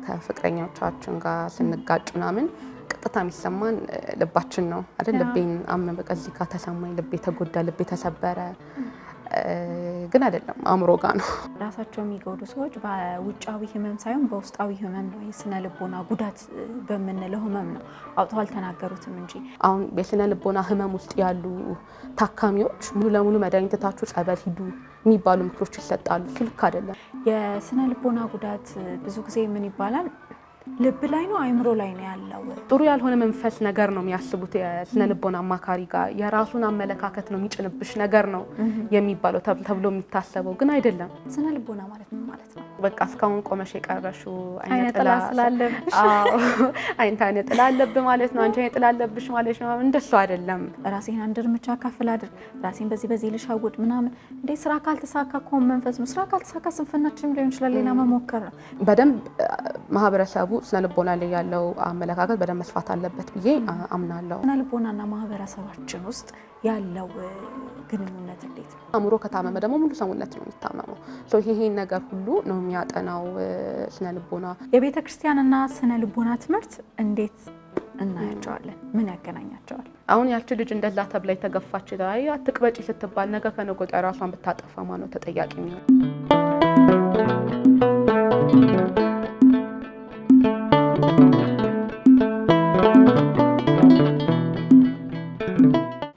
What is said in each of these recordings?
ከፍቅረኛዎቻችን ጋር ስንጋጭ ምናምን ቀጥታ የሚሰማን ልባችን ነው አይደል? ልቤን አመመ በቃ እዚህ ጋር ተሰማኝ፣ ልቤ ተጎዳ፣ ልቤ ተሰበረ ግን አይደለም አእምሮ ጋር ነው። ራሳቸው የሚጎዱ ሰዎች በውጫዊ ህመም ሳይሆን በውስጣዊ ህመም ነው፣ የስነ ልቦና ጉዳት በመንለው ህመም ነው አውጥተው አልተናገሩትም እንጂ። አሁን የስነ ልቦና ህመም ውስጥ ያሉ ታካሚዎች ሙሉ ለሙሉ መድኃኒት ትታችሁ ጸበል ሂዱ የሚባሉ ምክሮች ይሰጣሉ። ልክ አይደለም። የስነ ልቦና ጉዳት ብዙ ጊዜ ምን ይባላል? ልብ ላይ ነው አይምሮ ላይ ነው ያለው። ጥሩ ያልሆነ መንፈስ ነገር ነው የሚያስቡት የስነ ልቦና አማካሪ ጋር የራሱን አመለካከት ነው የሚጭንብሽ ነገር ነው የሚባለው ተብሎ የሚታሰበው ግን አይደለም። ስነ ልቦና ማለት ምን ማለት ነው? በቃ እስካሁን ቆመሽ የቀረሽው አይነ ጥላ ስላለብሽ አይነ ጥላ አለብሽ ማለት ነው። አንቺ አይነ ጥላ አለብሽ ማለት ነው። እንደሱ አይደለም። ራሴን አንድ እርምጃ ከፍ ላድርግ፣ ራሴን በዚህ ልሻውድ ምናምን እንዴ ስራ ካልተሳካ እኮ መንፈስ ነው። ስራ ካልተሳካ ስንፍናችንም ሊሆን ይችላል። ሌላ መሞከር ነው። በደንብ ማህበረሰቡ ስነ ልቦና ላይ ያለው አመለካከት በደንብ መስፋት አለበት ብዬ አምናለሁ። ስነ ልቦናና ማህበረሰባችን ውስጥ ያለው ግንኙነት እንዴት ነው? አእምሮ ከታመመ ደግሞ ሙሉ ሰውነት ነው የሚታመመው። ይሄን ነገር ሁሉ ነው የሚያጠናው ስነ ልቦና። የቤተ ክርስቲያንና ስነ ልቦና ትምህርት እንዴት እናያቸዋለን? ምን ያገናኛቸዋል? አሁን ያቺ ልጅ እንደዛ ተብላ የተገፋች ላይ አትቅበጪ ስትባል ነገ ከነገ ወዲያ ራሷን ብታጠፋ ማነው ተጠያቂ የሚሆነው?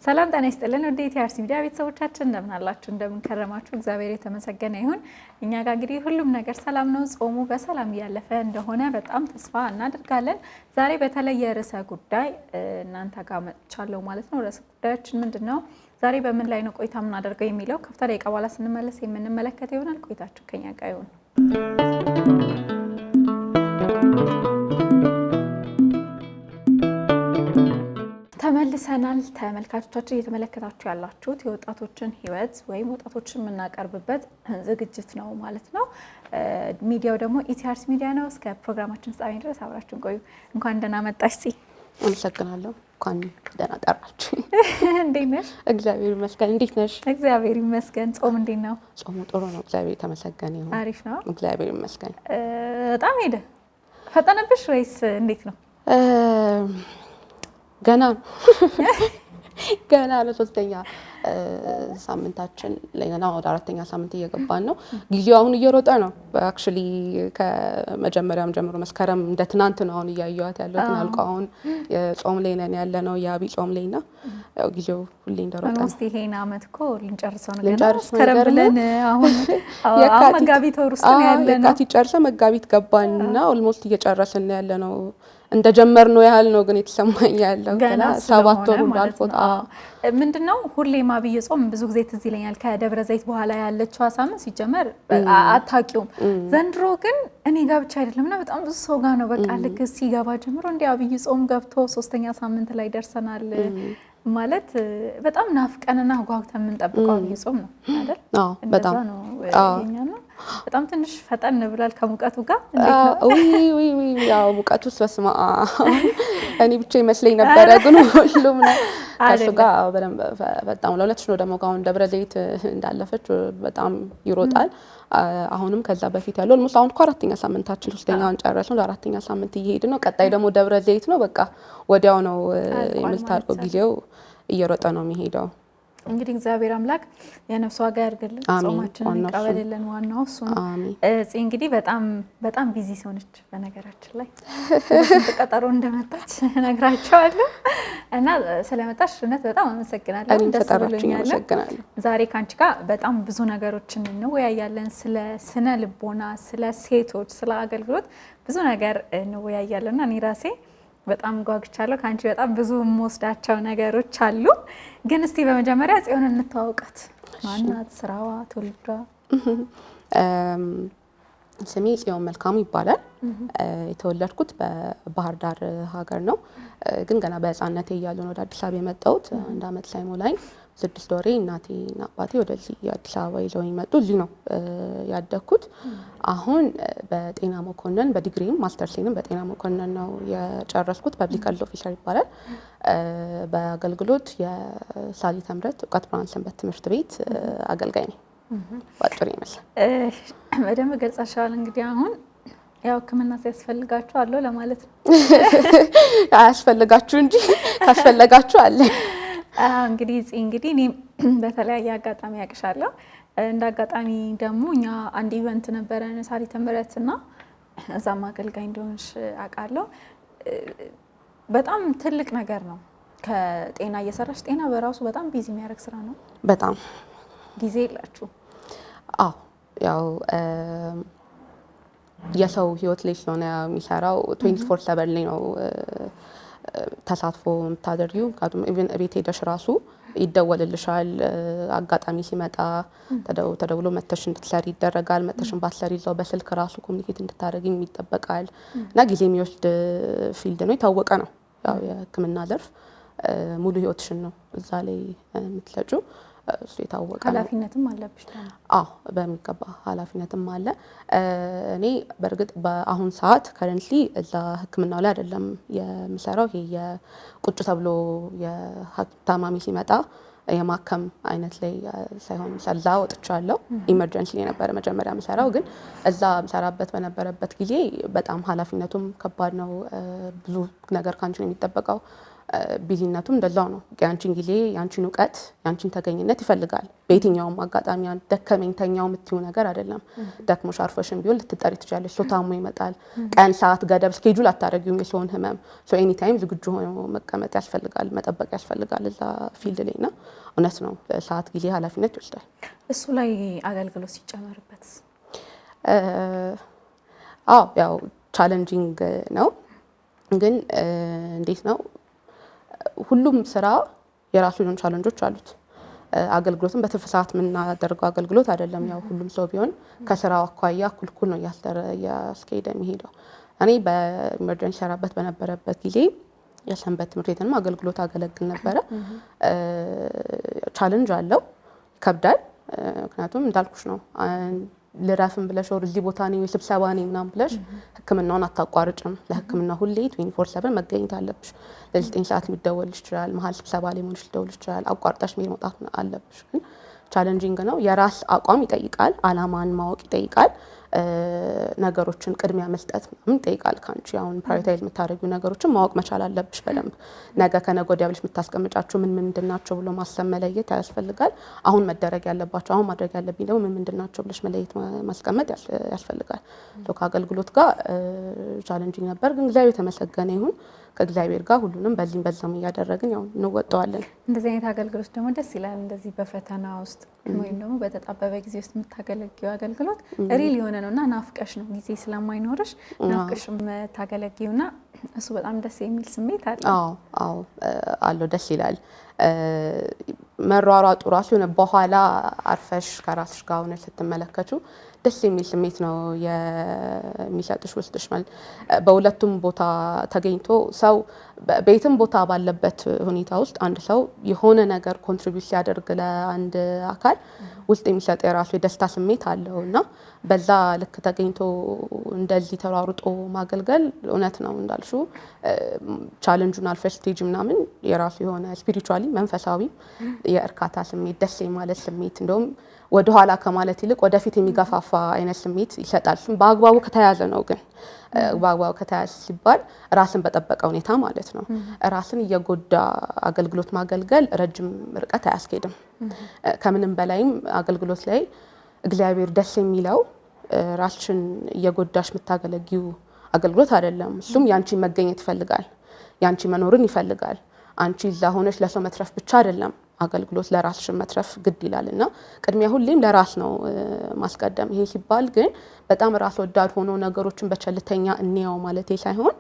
ሰላም ጤና ይስጥልን ወደ ኢቲአርሲ ሚዲያ ቤተሰቦቻችን እንደምን አላችሁ? እንደምን ከረማችሁ? እግዚአብሔር የተመሰገነ ይሁን። እኛ ጋር እንግዲህ ሁሉም ነገር ሰላም ነው። ጾሙ በሰላም እያለፈ እንደሆነ በጣም ተስፋ እናደርጋለን። ዛሬ በተለየ ርዕሰ ጉዳይ እናንተ ጋር መጥቻለሁ ማለት ነው። ርዕሰ ጉዳያችን ምንድነው? ዛሬ በምን ላይ ነው ቆይታ የምናደርገው የሚለው ከፍታ ደቂቃ በኋላ ስንመለስ የምንመለከተው ይሆናል። ቆይታችሁ ከኛ ጋር ይሁን። ተመልሰናል። ተመልካቾቻችን እየተመለከታችሁ ያላችሁት የወጣቶችን ህይወት ወይም ወጣቶችን የምናቀርብበት ዝግጅት ነው ማለት ነው። ሚዲያው ደግሞ ኢቲአርሲ ሚዲያ ነው። እስከ ፕሮግራማችን ፍጻሜ ድረስ አብራችሁን ቆዩ። እንኳን ደህና መጣሽ። አመሰግናለሁ። እንኳን ደህና ጠራችሁ። እንዴት ነሽ? እግዚአብሔር ይመስገን። እንዴት ነሽ? እግዚአብሔር ይመስገን። ጾም እንዴት ነው? ጾሙ ጥሩ ነው። እግዚአብሔር የተመሰገነ ይሁን። አሪፍ ነው። እግዚአብሔር ይመስገን። በጣም ሄደ ፈጠነብሽ ወይስ እንዴት ነው? ገና ለሶስተኛ ሳምንታችን ላይ ነው። ወደ አራተኛ ሳምንት እየገባን ነው። ጊዜው አሁን እየሮጠ ነው። አክቹሊ ከመጀመሪያም ጀምሮ መስከረም እንደ ትናንት ነው አሁን እያየኋት ያለው አልቆ አሁን የጾም ላይ ነን ያለ ነው። የአብይ ጾም ላይ ነው። ያው ጊዜው ሁሌ እንደሮጠ ነው። እስቲ ይሄን አመት እኮ ልንጨርሰው ነው። ገና መስከረም ብለን አሁን መጋቢት ወር ውስጥ ነው ያለ ነው። የካቲት ጨርሰን መጋቢት ገባንና ኦልሞስት እየጨረስን ያለ ነው። እንደጀመርነው ያህል ነው ግን የተሰማኝ ያለው ገና 7 ወር እንዳልፎት። ምንድነው ሁሌም አብይ ጾም ብዙ ጊዜ ትዝ ይለኛል ከደብረ ዘይት በኋላ ያለችው ሳምንት ሲጀመር አታውቂውም። ዘንድሮ ግን እኔ ጋር ብቻ አይደለምና በጣም ብዙ ሰው ጋር ነው በቃ ልክ ሲገባ ጀምሮ እንደ አብይ ጾም ገብቶ 3ኛ ሳምንት ላይ ደርሰናል ማለት በጣም ናፍቀንና ጓጉተን የምንጠብቀው አብይ ጾም ነው አይደል? በጣም ነው የኛ ነው። በጣም ትንሽ ፈጠን ብሏል ከሙቀቱ ጋር። እንዴት ነው? ያው ሙቀቱ በስመ አብ እኔ ብቻ ይመስለኝ ነበረ ግን ሁሉም ነው ከሱ ጋር በጣም ለሁለትሽ ነው። ደግሞ አሁን ደብረ ዘይት እንዳለፈች በጣም ይሮጣል። አሁንም ከዛ በፊት ያለው ኦልሞስት አሁን እኮ 4ኛ ሳምንታችን 3ኛውን ጨረስን። ለአራተኛ ሳምንት እየሄድን ነው። ቀጣይ ደግሞ ደብረ ዘይት ነው። በቃ ወዲያው ነው የምታልቀው። ጊዜው እየሮጠ ነው የሚሄደው። እንግዲህ እግዚአብሔር አምላክ የነፍስ ዋጋ ያርግልን፣ ጾማችንን ይቀበልልን። ዋናው እሱ ነው። እንግዲህ በጣም ቢዚ ሆነች በነገራችን ላይ በስንት ቀጠሮ እንደመጣች ነግራቸዋለሁ እና ስለመጣሽ እውነት በጣም አመሰግናለሁ። ደስ ብሎኛል። ዛሬ ካንቺ ጋር በጣም ብዙ ነገሮችን እንወያያለን። ስለ ስነ ልቦና፣ ስለ ሴቶች፣ ስለ አገልግሎት ብዙ ነገር እንወያያለንና እኔ ራሴ በጣም ጓጉቻለሁ። ካንቺ በጣም ብዙ የምወስዳቸው ነገሮች አሉ። ግን እስቲ በመጀመሪያ ጽዮን እንተዋወቃት። ማናት? ስራዋ፣ ትውልዷ? ስሜ ጽዮን መልካሙ ይባላል። የተወለድኩት በባህር ዳር ሀገር ነው። ግን ገና በህፃንነቴ እያለሁ ነው ወደ አዲስ አበባ የመጣሁት። 1 አመት ሳይሞላኝ 6 ወሬ እናቴና አባቴ ወደዚህ አዲስ አበባ ይዘውኝ መጡ። እዚህ ነው ያደግኩት። አሁን በጤና መኮንን በዲግሪም ማስተርሴንም በጤና መኮንን ነው የጨረስኩት። ፐብሊክ ሄልዝ ኦፊሰር ይባላል። በአገልግሎት የሳሊተ ምሕረት እውቀት ብርሃን ሰንበት ትምህርት ቤት አገልጋይ ነኝ። ባጭሩ ይመስላል። በደንብ ገልጸሻል። እንግዲህ አሁን ያው ሕክምና ሲያስፈልጋችሁ አለው ለማለት ነው። አያስፈልጋችሁ እንጂ ካስፈልጋችሁ አለ። እንግዲህ እኔ በተለያየ አጋጣሚ ያቅሻለሁ። እንደ አጋጣሚ ደግሞ እኛ አንድ ኢቨንት ነበረን ሳሪተ ምሕረትና እዛም አገልጋይ እንደሆንሽ አውቃለሁ። በጣም ትልቅ ነገር ነው። ከጤና እየሰራሽ ጤና በራሱ በጣም ቢዚ የሚያደርግ ስራ ነው። በጣም ጊዜ የላችሁ? አዎ ያው የሰው ህይወት ላይ ስለሆነ የሚሰራው 24/7 ላይ ነው ተሳትፎ የምታደርጊው። ምክንያቱም ኢቭን ቤት ሄደሽ ራሱ ይደወልልሻል። አጋጣሚ ሲመጣ ተደውሎ መተሽ እንድትሰሪ ይደረጋል። መተሽን ባትሰሪ እዛው በስልክ ራሱ ኮሚኒኬት እንድታደርጊ ይጠበቃል እና ጊዜ የሚወስድ ፊልድ ነው። የታወቀ ነው። ያው የሕክምና ዘርፍ ሙሉ ህይወትሽን ነው እዛ ላይ የምትሰጪው። እሱ የታወቀ ነው። ኃላፊነትም አለብሽ ደግሞ? አዎ በሚገባ ኃላፊነትም አለ። እኔ በእርግጥ በአሁን ሰዓት ከረንትሊ እዛ ሕክምናው ላይ አይደለም የምሰራው። ይሄ የቁጭ ተብሎ የታማሚ ሲመጣ የማከም አይነት ላይ ሳይሆን እዛ ወጥቻለሁ። ኢመርጀንሲ ላይ ነበረ መጀመሪያ የምሰራው። ግን እዛ የምሰራበት በነበረበት ጊዜ በጣም ኃላፊነቱም ከባድ ነው። ብዙ ነገር ካንቺ ነው የሚጠበቀው። ቢዚነቱም እንደዛው ነው። ያንቺን ጊዜ፣ ያንቺን እውቀት፣ ያንቺን ተገኝነት ይፈልጋል። በየትኛውም አጋጣሚ ደከመኝ ተኛው የምትይው ነገር አይደለም። ደክሞሽ አርፈሽም ቢሆን ልትጠሪ ትችላለሽ። ሰው ታሞ ይመጣል። ቀን፣ ሰዓት፣ ገደብ ስኬጁል አታደርጊውም የሰውን ህመም። ሶ ኤኒ ታይም ዝግጁ ሆኖ መቀመጥ ያስፈልጋል፣ መጠበቅ ያስፈልጋል እዛ ፊልድ ላይ እና እውነት ነው ሰዓት፣ ጊዜ፣ ኃላፊነት ይወስዳል። እሱ ላይ አገልግሎት ሲጨመርበት ያው ቻሌንጂንግ ነው። ግን እንዴት ነው ሁሉም ስራ የራሱ የሆኑ ቻለንጆች አሉት። አገልግሎትም በትርፍ ሰዓት የምናደርገው አገልግሎት አይደለም። ያው ሁሉም ሰው ቢሆን ከስራው አኳያ እኩል ነው እያስኬደ የሚሄደው። እኔ በኢመርጀንሲ ሰራበት በነበረበት ጊዜ የሰንበት ትምህርት ቤትንም አገልግሎት አገለግል ነበረ። ቻለንጅ አለው፣ ይከብዳል። ምክንያቱም እንዳልኩሽ ነው ልረፍም ብለሽ ወር እዚህ ቦታ ነኝ ወይ ስብሰባ ነኝ ምናምን ብለሽ ሕክምናውን አታቋርጭም። ለሕክምና ሁሌ 24/7 መገኘት አለብሽ። ለ9 ሰዓት የሚደወልሽ ይችላል። መሀል ስብሰባ ላይ ሆነሽ ሊደወልሽ ይችላል። አቋርጠሽ መውጣት አለብሽ። ግን ቻሌንጂንግ ነው። የራስ አቋም ይጠይቃል። አላማን ማወቅ ይጠይቃል። ነገሮችን ቅድሚያ መስጠት ምን ይጠይቃል። ካንቺ አሁን ፕራዮሪታይዝ የምታደርጊው ነገሮችን ማወቅ መቻል አለብሽ በደንብ። ነገ ከነገ ወዲያ ብለሽ የምታስቀምጫቸው ምን ምንድናቸው ብሎ ማሰብ መለየት ያስፈልጋል። አሁን መደረግ ያለባቸው አሁን ማድረግ ያለብኝ ደግሞ ምን ምንድናቸው ብለሽ መለየት ማስቀመጥ ያስፈልጋል። ከአገልግሎት ጋር ቻሌንጂንግ ነበር፣ ግን እግዚአብሔር የተመሰገነ ይሁን። ከእግዚአብሔር ጋር ሁሉንም በዚህም በዛም እያደረግን ያው እንወጣዋለን። እንደዚህ አይነት አገልግሎት ደግሞ ደስ ይላል። እንደዚህ በፈተና ውስጥ ወይም ደግሞ በተጣበበ ጊዜ ውስጥ የምታገለጊው አገልግሎት ሪል የሆነ ነውና ናፍቀሽ ነው ጊዜ ስለማይኖርሽ ናፍቀሽ የምታገለጊውና እሱ በጣም ደስ የሚል ስሜት አለ። አዎ አለው፣ ደስ ይላል። መሯሯጡ ራሱ የሆነ በኋላ አርፈሽ ከራስሽ ጋር ሆነሽ ስትመለከቱ ደስ የሚል ስሜት ነው የሚሰጥሽ ውስጥሽ። ማለት በሁለቱም ቦታ ተገኝቶ ሰው በየትም ቦታ ባለበት ሁኔታ ውስጥ አንድ ሰው የሆነ ነገር ኮንትሪቢዩት ሲያደርግ ለአንድ አካል ውስጥ የሚሰጥ የራሱ የደስታ ስሜት አለው እና በዛ ልክ ተገኝቶ እንደዚህ ተሯሩጦ ማገልገል እውነት ነው እንዳልሹ ቻሌንጁን አልፈሽ ስቴጅ ምናምን የራሱ የሆነ ስፒሪቹዋሊ መንፈሳዊ የእርካታ ስሜት፣ ደስ የማለት ስሜት እንደውም ወደ ኋላ ከማለት ይልቅ ወደፊት የሚገፋፋ አይነት ስሜት ይሰጣል። በአግባቡ ከተያዘ ነው። ግን በአግባቡ ከተያዘ ሲባል ራስን በጠበቀ ሁኔታ ማለት ነው። ራስን እየጎዳ አገልግሎት ማገልገል ረጅም ርቀት አያስኬድም። ከምንም በላይም አገልግሎት ላይ እግዚአብሔር ደስ የሚለው ራስሽን እየጎዳሽ የምታገለጊው አገልግሎት አይደለም። እሱም ያንቺ መገኘት ይፈልጋል፣ ያንቺ መኖርን ይፈልጋል። አንቺ እዛ ሆነሽ ለሰው መትረፍ ብቻ አይደለም አገልግሎት፣ ለራስሽ መትረፍ ግድ ይላል እና ቅድሚያ ሁሌም ለራስ ነው ማስቀደም። ይሄ ሲባል ግን በጣም ራስ ወዳድ ሆኖ ነገሮችን በቸልተኛ እንየው ማለት ሳይሆን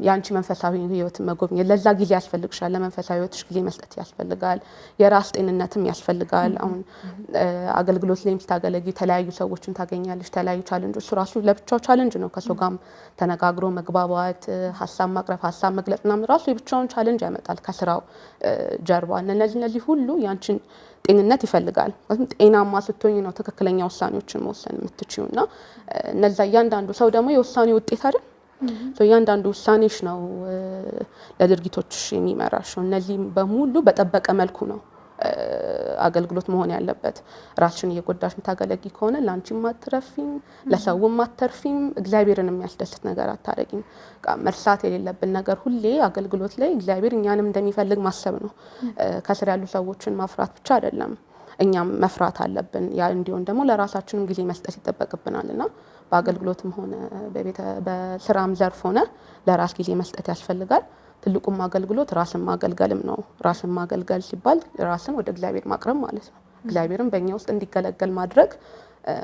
ያንቺ መንፈሳዊ ህይወትን መጎብኘት ለዛ ጊዜ ያስፈልግሻል። ለመንፈሳዊ ህይወትሽ ጊዜ መስጠት ያስፈልጋል። የራስ ጤንነትም ያስፈልጋል። አሁን አገልግሎት ላይ ስታገለጊ የተለያዩ ሰዎችን ታገኛለሽ፣ የተለያዩ ቻሌንጆች። እሱ ራሱ ለብቻው ቻሌንጅ ነው። ከሰው ጋርም ተነጋግሮ መግባባት፣ ሀሳብ ማቅረብ፣ ሀሳብ መግለጽ ምናምን ራሱ የብቻውን ቻሌንጅ ያመጣል ከስራው ጀርባ። እነዚህ ሁሉ ያንቺን ጤንነት ይፈልጋል። ጤናማ ስትሆኝ ነው ትክክለኛ ውሳኔዎችን መወሰን የምትችይው እና እነዛ እያንዳንዱ ሰው ደግሞ የውሳኔ ውጤት አይደል? እያንዳንዱ ውሳኔሽ ነው ለድርጊቶችሽ የሚመራሽ። እነዚህ በሙሉ በጠበቀ መልኩ ነው አገልግሎት መሆን ያለበት። ራስሽን እየጎዳሽ የምታገለግይ ከሆነ ላንቺም አትረፊም፣ ለሰውም አትተርፊም፣ እግዚአብሔርን የሚያስደስት ነገር አታረጊም። መርሳት የሌለብን ነገር ሁሌ አገልግሎት ላይ እግዚአብሔር እኛንም እንደሚፈልግ ማሰብ ነው። ከስር ያሉ ሰዎችን ማፍራት ብቻ አይደለም፣ እኛም መፍራት አለብን። ያ እንዲሆን ደግሞ ለራሳችንም ጊዜ መስጠት ይጠበቅብናልና በአገልግሎትም ሆነ በስራም ዘርፍ ሆነ ለራስ ጊዜ መስጠት ያስፈልጋል። ትልቁም አገልግሎት ራስን ማገልገልም ነው። ራስን ማገልገል ሲባል ራስን ወደ እግዚአብሔር ማቅረብ ማለት ነው። እግዚአብሔርን በእኛ ውስጥ እንዲገለገል ማድረግ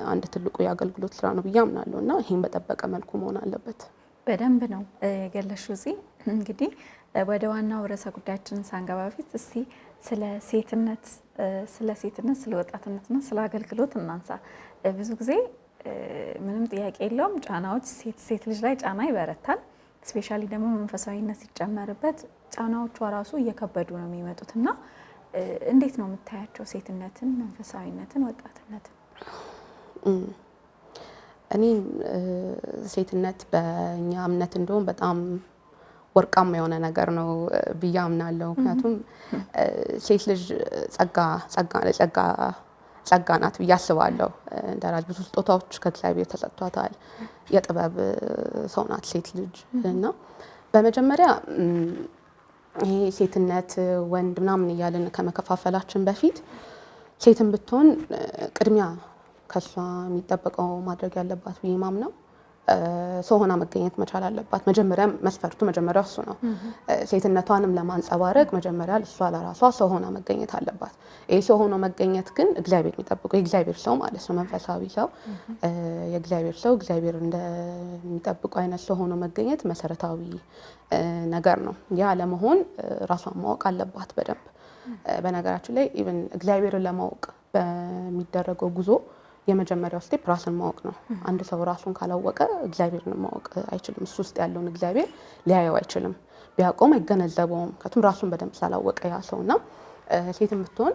አንድ ትልቁ የአገልግሎት ስራ ነው ብዬ አምናለሁ እና ይህን በጠበቀ መልኩ መሆን አለበት። በደንብ ነው የገለሽው። እዚህ እንግዲህ ወደ ዋናው ርዕሰ ጉዳያችን ሳንገባ በፊት እስቲ ስለ ሴትነት፣ ስለ ወጣትነትና ስለ አገልግሎት እናንሳ። ብዙ ጊዜ ምንም ጥያቄ የለውም ጫናዎች ሴት ልጅ ላይ ጫና ይበረታል። ስፔሻሊ ደግሞ መንፈሳዊነት ሲጨመርበት ጫናዎቿ ራሱ እየከበዱ ነው የሚመጡት እና እንዴት ነው የምታያቸው ሴትነትን፣ መንፈሳዊነትን፣ ወጣትነትን? እኔ ሴትነት በእኛ እምነት እንደውም በጣም ወርቃማ የሆነ ነገር ነው ብዬ አምናለሁ። ምክንያቱም ሴት ልጅ ጸጋ ናት ብዬ አስባለሁ። እንደራስ ብዙ ስጦታዎች ከእግዚአብሔር ተሰጥቷታል። የጥበብ ሰው ናት ሴት ልጅ እና በመጀመሪያ ይሄ ሴትነት ወንድ ምናምን እያልን ከመከፋፈላችን በፊት ሴትን ብትሆን ቅድሚያ ከሷ የሚጠበቀው ማድረግ ያለባት ብዬ ማምነው ሰው ሆና መገኘት መቻል አለባት። መጀመሪያ መስፈርቱ መጀመሪያው እሱ ነው። ሴትነቷንም ለማንጸባረቅ መጀመሪያ እሷ ለራሷ ሰው ሆና መገኘት አለባት። ይሄ ሰው ሆኖ መገኘት ግን እግዚአብሔር የሚጠብቀው የእግዚአብሔር ሰው ማለት ነው፣ መንፈሳዊ ሰው የእግዚአብሔር ሰው እግዚአብሔር እንደሚጠብቀው አይነት ሰው ሆኖ መገኘት መሰረታዊ ነገር ነው። ያ ለመሆን ራሷን ማወቅ አለባት በደንብ። በነገራችን ላይ ኢቭን እግዚአብሔርን ለማወቅ በሚደረገው ጉዞ የመጀመሪያው ስቴፕ ራስን ማወቅ ነው። አንድ ሰው ራሱን ካላወቀ እግዚአብሔርን ማወቅ አይችልም። እሱ ውስጥ ያለውን እግዚአብሔር ሊያየው አይችልም። ቢያውቀውም አይገነዘበውም። ከቱም ራሱን በደንብ ስላላወቀ ያ ሰውና ሴትም ብትሆን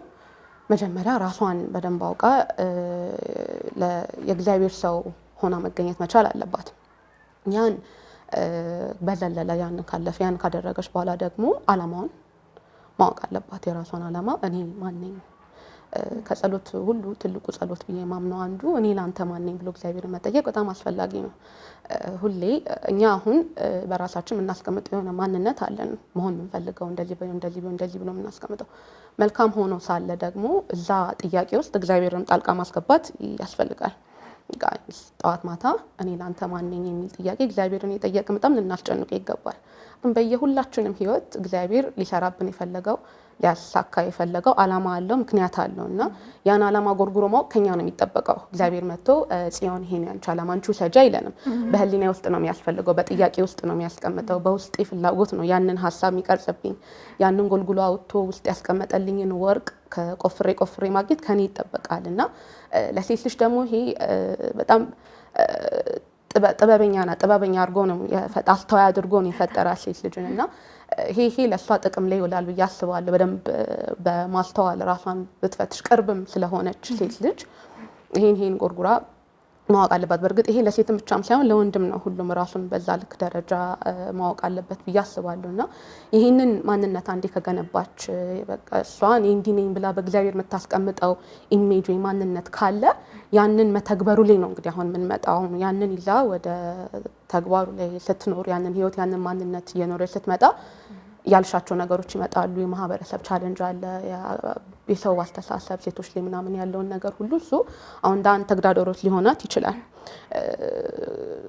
መጀመሪያ ራሷን በደንብ አውቃ የእግዚአብሔር ሰው ሆና መገኘት መቻል አለባት። ያን በዘለለ ያን ካለፈ ያን ካደረገች በኋላ ደግሞ አላማውን ማወቅ አለባት። የራሷን አላማ እኔ ማን ነኝ? ከጸሎት ሁሉ ትልቁ ጸሎት ብዬ ማምነው አንዱ እኔ ላንተ ማን ነኝ ብሎ እግዚአብሔርን መጠየቅ በጣም አስፈላጊ ነው። ሁሌ እኛ አሁን በራሳችን የምናስቀምጠው የሆነ ማንነት አለን፣ መሆን የምንፈልገው እንደዚህ ብሎ የምናስቀምጠው መልካም ሆኖ ሳለ ደግሞ እዛ ጥያቄ ውስጥ እግዚአብሔርን ጣልቃ ማስገባት ያስፈልጋል። ጠዋት ማታ እኔ ላንተ ማን ነኝ የሚል ጥያቄ እግዚአብሔርን የጠየቅን በጣም ልናስጨንቀው ይገባል። ግን በየሁላችንም ህይወት እግዚአብሔር ሊሰራብን የፈለገው ሊያሳካ የፈለገው አላማ አለው፣ ምክንያት አለው እና ያን አላማ ጎርጉሮ ማወቅ ከኛ ነው የሚጠበቀው። እግዚአብሔር መጥቶ ጽዮን ይሄን ያንቺ አላማ አንቺ ሰጃ አይለንም። በህሊና ውስጥ ነው የሚያስፈልገው፣ በጥያቄ ውስጥ ነው የሚያስቀምጠው። በውስጤ ፍላጎት ነው ያንን ሀሳብ የሚቀርጽብኝ። ያንን ጎልጉሎ አውጥቶ ውስጥ ያስቀመጠልኝን ወርቅ ቆፍሬ ማግኘት ከኔ ይጠበቃል እና ለሴት ልጅ ደግሞ ይሄ በጣም ጥበበኛ አድርጎ ነው አስተዋይ አድርጎ ነው የፈጠራት ሴት ልጅን እና ይሄ ለሷ ጥቅም ላይ ይውላል ብዬ አስባለሁ። በደንብ በማስተዋል ራሷን ብትፈትሽ ቅርብም ስለሆነች ሴት ልጅ ይሄን ጎርጉራ ማወቅ አለባት። በእርግጥ ይሄ ለሴትም ብቻም ሳይሆን ለወንድም ነው። ሁሉም ራሱን በዛ ልክ ደረጃ ማወቅ አለበት ብዬ አስባለሁ እና ይሄንን ማንነት አንዴ ከገነባች በቃ እሷ እኔ እንዲህ ነኝ ብላ በእግዚአብሔር የምታስቀምጠው ኢሜጅ ወይ ማንነት ካለ ያንን መተግበሩ ላይ ነው እንግዲህ አሁን የምንመጣው። ያንን ይዛ ወደ ተግባሩ ላይ ስትኖር ያንን ህይወት ያንን ማንነት እየኖረች ስትመጣ ያልሻቸው ነገሮች ይመጣሉ። የማህበረሰብ ቻሌንጅ አለ፣ የሰው አስተሳሰብ ሴቶች ላይ ምናምን ያለውን ነገር ሁሉ እሱ አሁን እንዳንድ ተግዳሮት ሊሆናት ይችላል።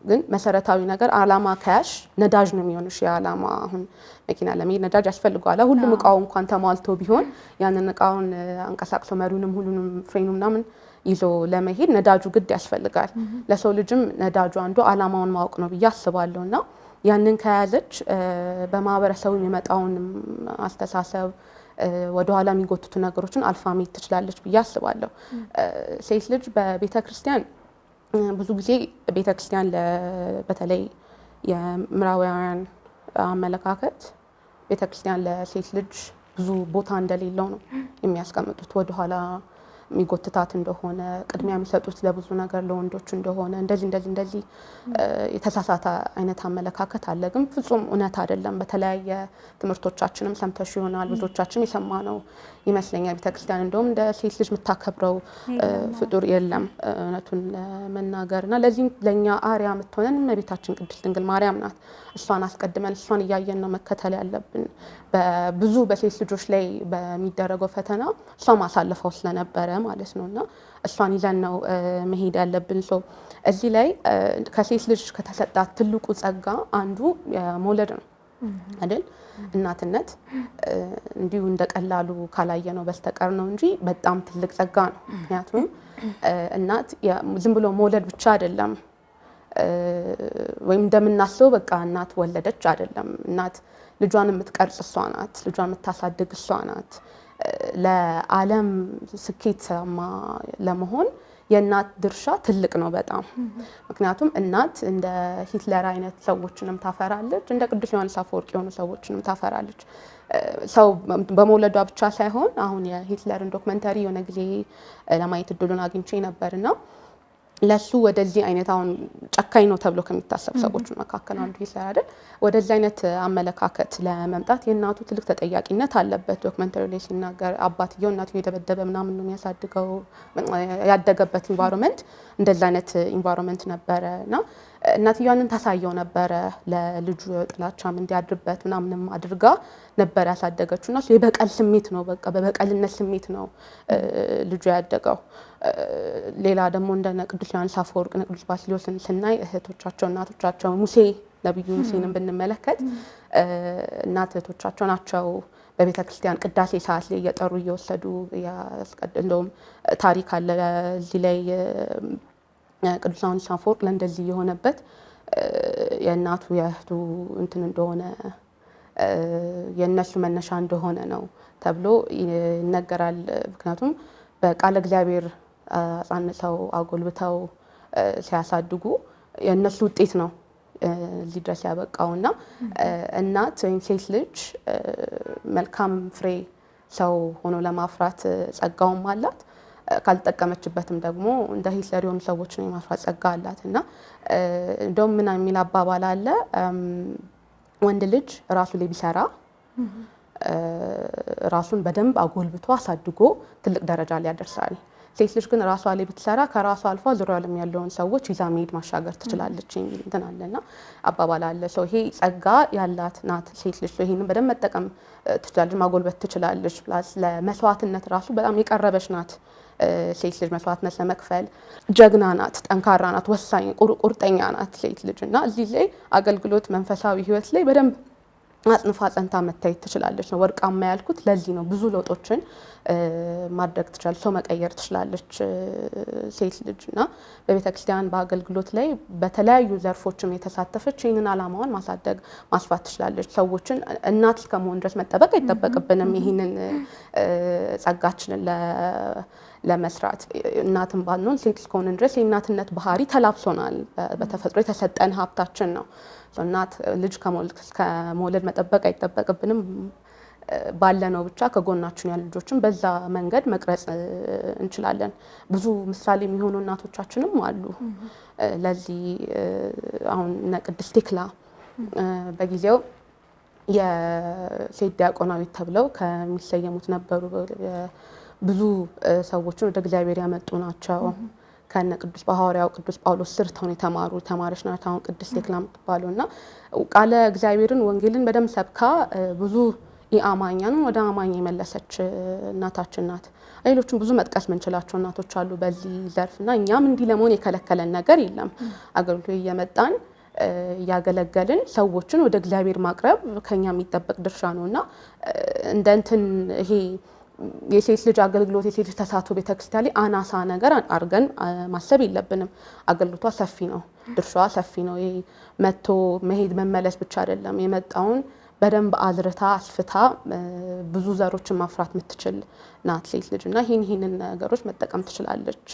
ግን መሰረታዊ ነገር አላማ ከያሽ ነዳጅ ነው የሚሆንሽ። የአላማ አሁን መኪና ለመሄድ ነዳጅ ያስፈልገዋል። ሁሉም እቃው እንኳን ተሟልቶ ቢሆን ያንን እቃውን አንቀሳቅሶ መሪውንም ሁሉንም ፍሬኑ ምናምን ይዞ ለመሄድ ነዳጁ ግድ ያስፈልጋል። ለሰው ልጅም ነዳጁ አንዱ አላማውን ማወቅ ነው ብዬ አስባለሁ እና ያንን ከያዘች በማህበረሰቡ የሚመጣውን አስተሳሰብ ወደኋላ የሚጎቱት ነገሮችን አልፋ መሄድ ትችላለች ብዬ አስባለሁ። ሴት ልጅ በቤተክርስቲያን ብዙ ጊዜ ቤተክርስቲያን በተለይ የምዕራባውያን አመለካከት ቤተክርስቲያን ለሴት ልጅ ብዙ ቦታ እንደሌለው ነው የሚያስቀምጡት። ወደኋላ የሚጎትታት እንደሆነ ቅድሚያ የሚሰጡት ለብዙ ነገር ለወንዶች እንደሆነ እንደዚህ የተሳሳተ አይነት አመለካከት አለ። ግን ፍጹም እውነት አይደለም። በተለያየ ትምህርቶቻችንም ሰምተሽ ይሆናል ብዙዎቻችን የሰማነው ይመስለኛል። ቤተክርስቲያን እንደውም እንደ ሴት ልጅ የምታከብረው ፍጡር የለም እውነቱን ለመናገርና ለዚህ ለኛ አርያ የምትሆነን እመቤታችን ቅድስት ድንግል ማርያም ናት። እሷን አስቀድመን እሷን እያየን ነው መከተል ያለብን። በብዙ በሴት ልጆች ላይ በሚደረገው ፈተና እሷ ማሳለፈው ስለነበረ ማለት ነውና እሷን ይዘን ነው መሄድ ያለብን። እዚህ ላይ ከሴት ልጅ ከተሰጣት ትልቁ ጸጋ አንዱ መውለድ ነው አይደል? እናትነት እንዲሁ እንደቀላሉ ካላየ ነው በስተቀር ነው እንጂ በጣም ትልቅ ጸጋ ነው። ምክንያቱም እናት ዝም ብሎ መውለድ ብቻ አይደለም፣ ወይም እንደምናስበው በቃ እናት ወለደች አይደለም። እናት ልጇን የምትቀርጽ እሷ ናት፣ ልጇን የምታሳድግ እሷ ናት። ለዓለም ስኬታማ ለመሆን የእናት ድርሻ ትልቅ ነው በጣም። ምክንያቱም እናት እንደ ሂትለር አይነት ሰዎችንም ታፈራለች፣ እንደ ቅዱስ ዮሐንስ አፈወርቅ የሆኑ ሰዎችንም ታፈራለች። ሰው በመውለዷ ብቻ ሳይሆን አሁን የሂትለርን ዶክመንተሪ የሆነ ጊዜ ለማየት እድሉን አግኝቼ ነበርና ለሱ ወደዚህ አይነት አሁን ጨካኝ ነው ተብሎ ከሚታሰብ ሰዎች መካከል አንዱ ሂትለር አይደል? ወደዚህ አይነት አመለካከት ለመምጣት የእናቱ ትልቅ ተጠያቂነት አለበት። ዶክመንተሪ ላይ ሲናገር አባትየው እናቱ የደበደበ ምናምን ነው የሚያሳድገው። ያደገበት ኢንቫይሮንመንት እንደዚህ አይነት ኢንቫይሮንመንት ነበረና እናትየዋንን ታሳየው ነበረ ለልጁ ጥላቻም እንዲያድርበት ምናምንም አድርጋ ነበር ያሳደገችው። እና የበቀል ስሜት ነው በቃ በበቀልነት ስሜት ነው ልጁ ያደገው። ሌላ ደግሞ እንደነ ቅዱስ ዮሐንስ አፈወርቅ ቅዱስ ባስልዮስን ስናይ እህቶቻቸው እናቶቻቸው ሙሴ ነብዩ ሙሴንም ብንመለከት እናት እህቶቻቸው ናቸው በቤተ ክርስቲያን ቅዳሴ ሰዓት ላይ እየጠሩ እየወሰዱ እንደውም ታሪክ አለ እዚህ ላይ ቅዱስ ዮሐንስ አፈወርቅ ለእንደዚህ የሆነበት የእናቱ የእህቱ እንትን እንደሆነ የእነሱ መነሻ እንደሆነ ነው ተብሎ ይነገራል። ምክንያቱም በቃለ እግዚአብሔር አጻንተው አጎልብተው ሲያሳድጉ የእነሱ ውጤት ነው እዚህ ድረስ ያበቃውና እናት ወይም ሴት ልጅ መልካም ፍሬ ሰው ሆኖ ለማፍራት ጸጋውም አላት። ካልተጠቀመችበትም ደግሞ እንደ ሂትለር የሆኑ ሰዎች ነው የማፍራት ጸጋ አላት። እና እንደውም ምን የሚል አባባል አለ፣ ወንድ ልጅ ራሱ ላይ ቢሰራ ራሱን በደንብ አጎልብቶ አሳድጎ ትልቅ ደረጃ ላይ ያደርሳል። ሴት ልጅ ግን ራሷ ላይ ብትሰራ ከራሷ አልፎ ዙሪያው ላይ ያለውን ሰዎች ይዛ መሄድ ማሻገር ትችላለች የሚል እንትን አለና አባባል አለ። ይሄ ጸጋ ያላት ናት ሴት ልጅ። ይሄንን በደንብ መጠቀም ትችላለች፣ ማጎልበት ትችላለች። ፕላስ ለመስዋዕትነት ራሱ በጣም የቀረበች ናት ሴት ልጅ። መስዋዕትነት ለመክፈል ጀግና ናት፣ ጠንካራ ናት፣ ወሳኝ ቁርጠኛ ናት ሴት ልጅ። እና እዚህ ላይ አገልግሎት መንፈሳዊ ህይወት ላይ በደንብ አጽንፋ ጸንታ መታየት ትችላለች ነው። ወርቃማ ያልኩት ለዚህ ነው። ብዙ ለውጦችን ማድረግ ትችላለች፣ ሰው መቀየር ትችላለች ሴት ልጅ። እና በቤተክርስቲያን በአገልግሎት ላይ በተለያዩ ዘርፎችም የተሳተፈች ይህንን ዓላማዋን ማሳደግ ማስፋት ትችላለች። ሰዎችን እናት እስከመሆን ድረስ መጠበቅ አይጠበቅብንም። ይህንን ጸጋችንን ለመስራት እናትን ባንሆን ሴት እስከሆንን ድረስ የእናትነት ባህሪ ተላብሶናል። በተፈጥሮ የተሰጠን ሀብታችን ነው። እናት ልጅ ከመውለድ መጠበቅ አይጠበቅብንም። ባለነው ብቻ ከጎናችን ያሉ ልጆችን በዛ መንገድ መቅረጽ እንችላለን። ብዙ ምሳሌ የሚሆኑ እናቶቻችንም አሉ። ለዚህ አሁን ቅድስት ቴክላ በጊዜው የሴት ዲያቆናዊት ተብለው ከሚሰየሙት ነበሩ። ብዙ ሰዎችን ወደ እግዚአብሔር ያመጡ ናቸው። ከነ ቅዱስ ሐዋርያው ቅዱስ ጳውሎስ ስር የተማሩ ተማሪዎች ናቸው። አሁን ቅድስት ቴክላ የምትባለውና ቃለ እግዚአብሔርን ወንጌልን በደንብ ሰብካ ብዙ የአማኛን ወደ አማኝ የመለሰች እናታችን ናት። ሌሎችም ብዙ መጥቀስ ምንችላቸው እናቶች አሉ በዚህ ዘርፍና እኛም እንዲህ ለመሆን የከለከለን ነገር የለም። አገልግሎት እየመጣን ያገለገልን ሰዎችን ወደ እግዚአብሔር ማቅረብ ከኛ የሚጠበቅ ድርሻ ነውና እንደ እንትን ይሄ የሴት ልጅ አገልግሎት የሴት ልጅ ተሳትፎ ቤተክርስቲያን ላይ አናሳ ነገር አድርገን ማሰብ የለብንም። አገልግሎቷ ሰፊ ነው፣ ድርሻዋ ሰፊ ነው። ይሄ መጥቶ መሄድ መመለስ ብቻ አይደለም። የመጣውን በደንብ አዝርታ አስፍታ ብዙ ዘሮችን ማፍራት የምትችል ናት ሴት ልጅ እና ይህንን ነገሮች መጠቀም ትችላለች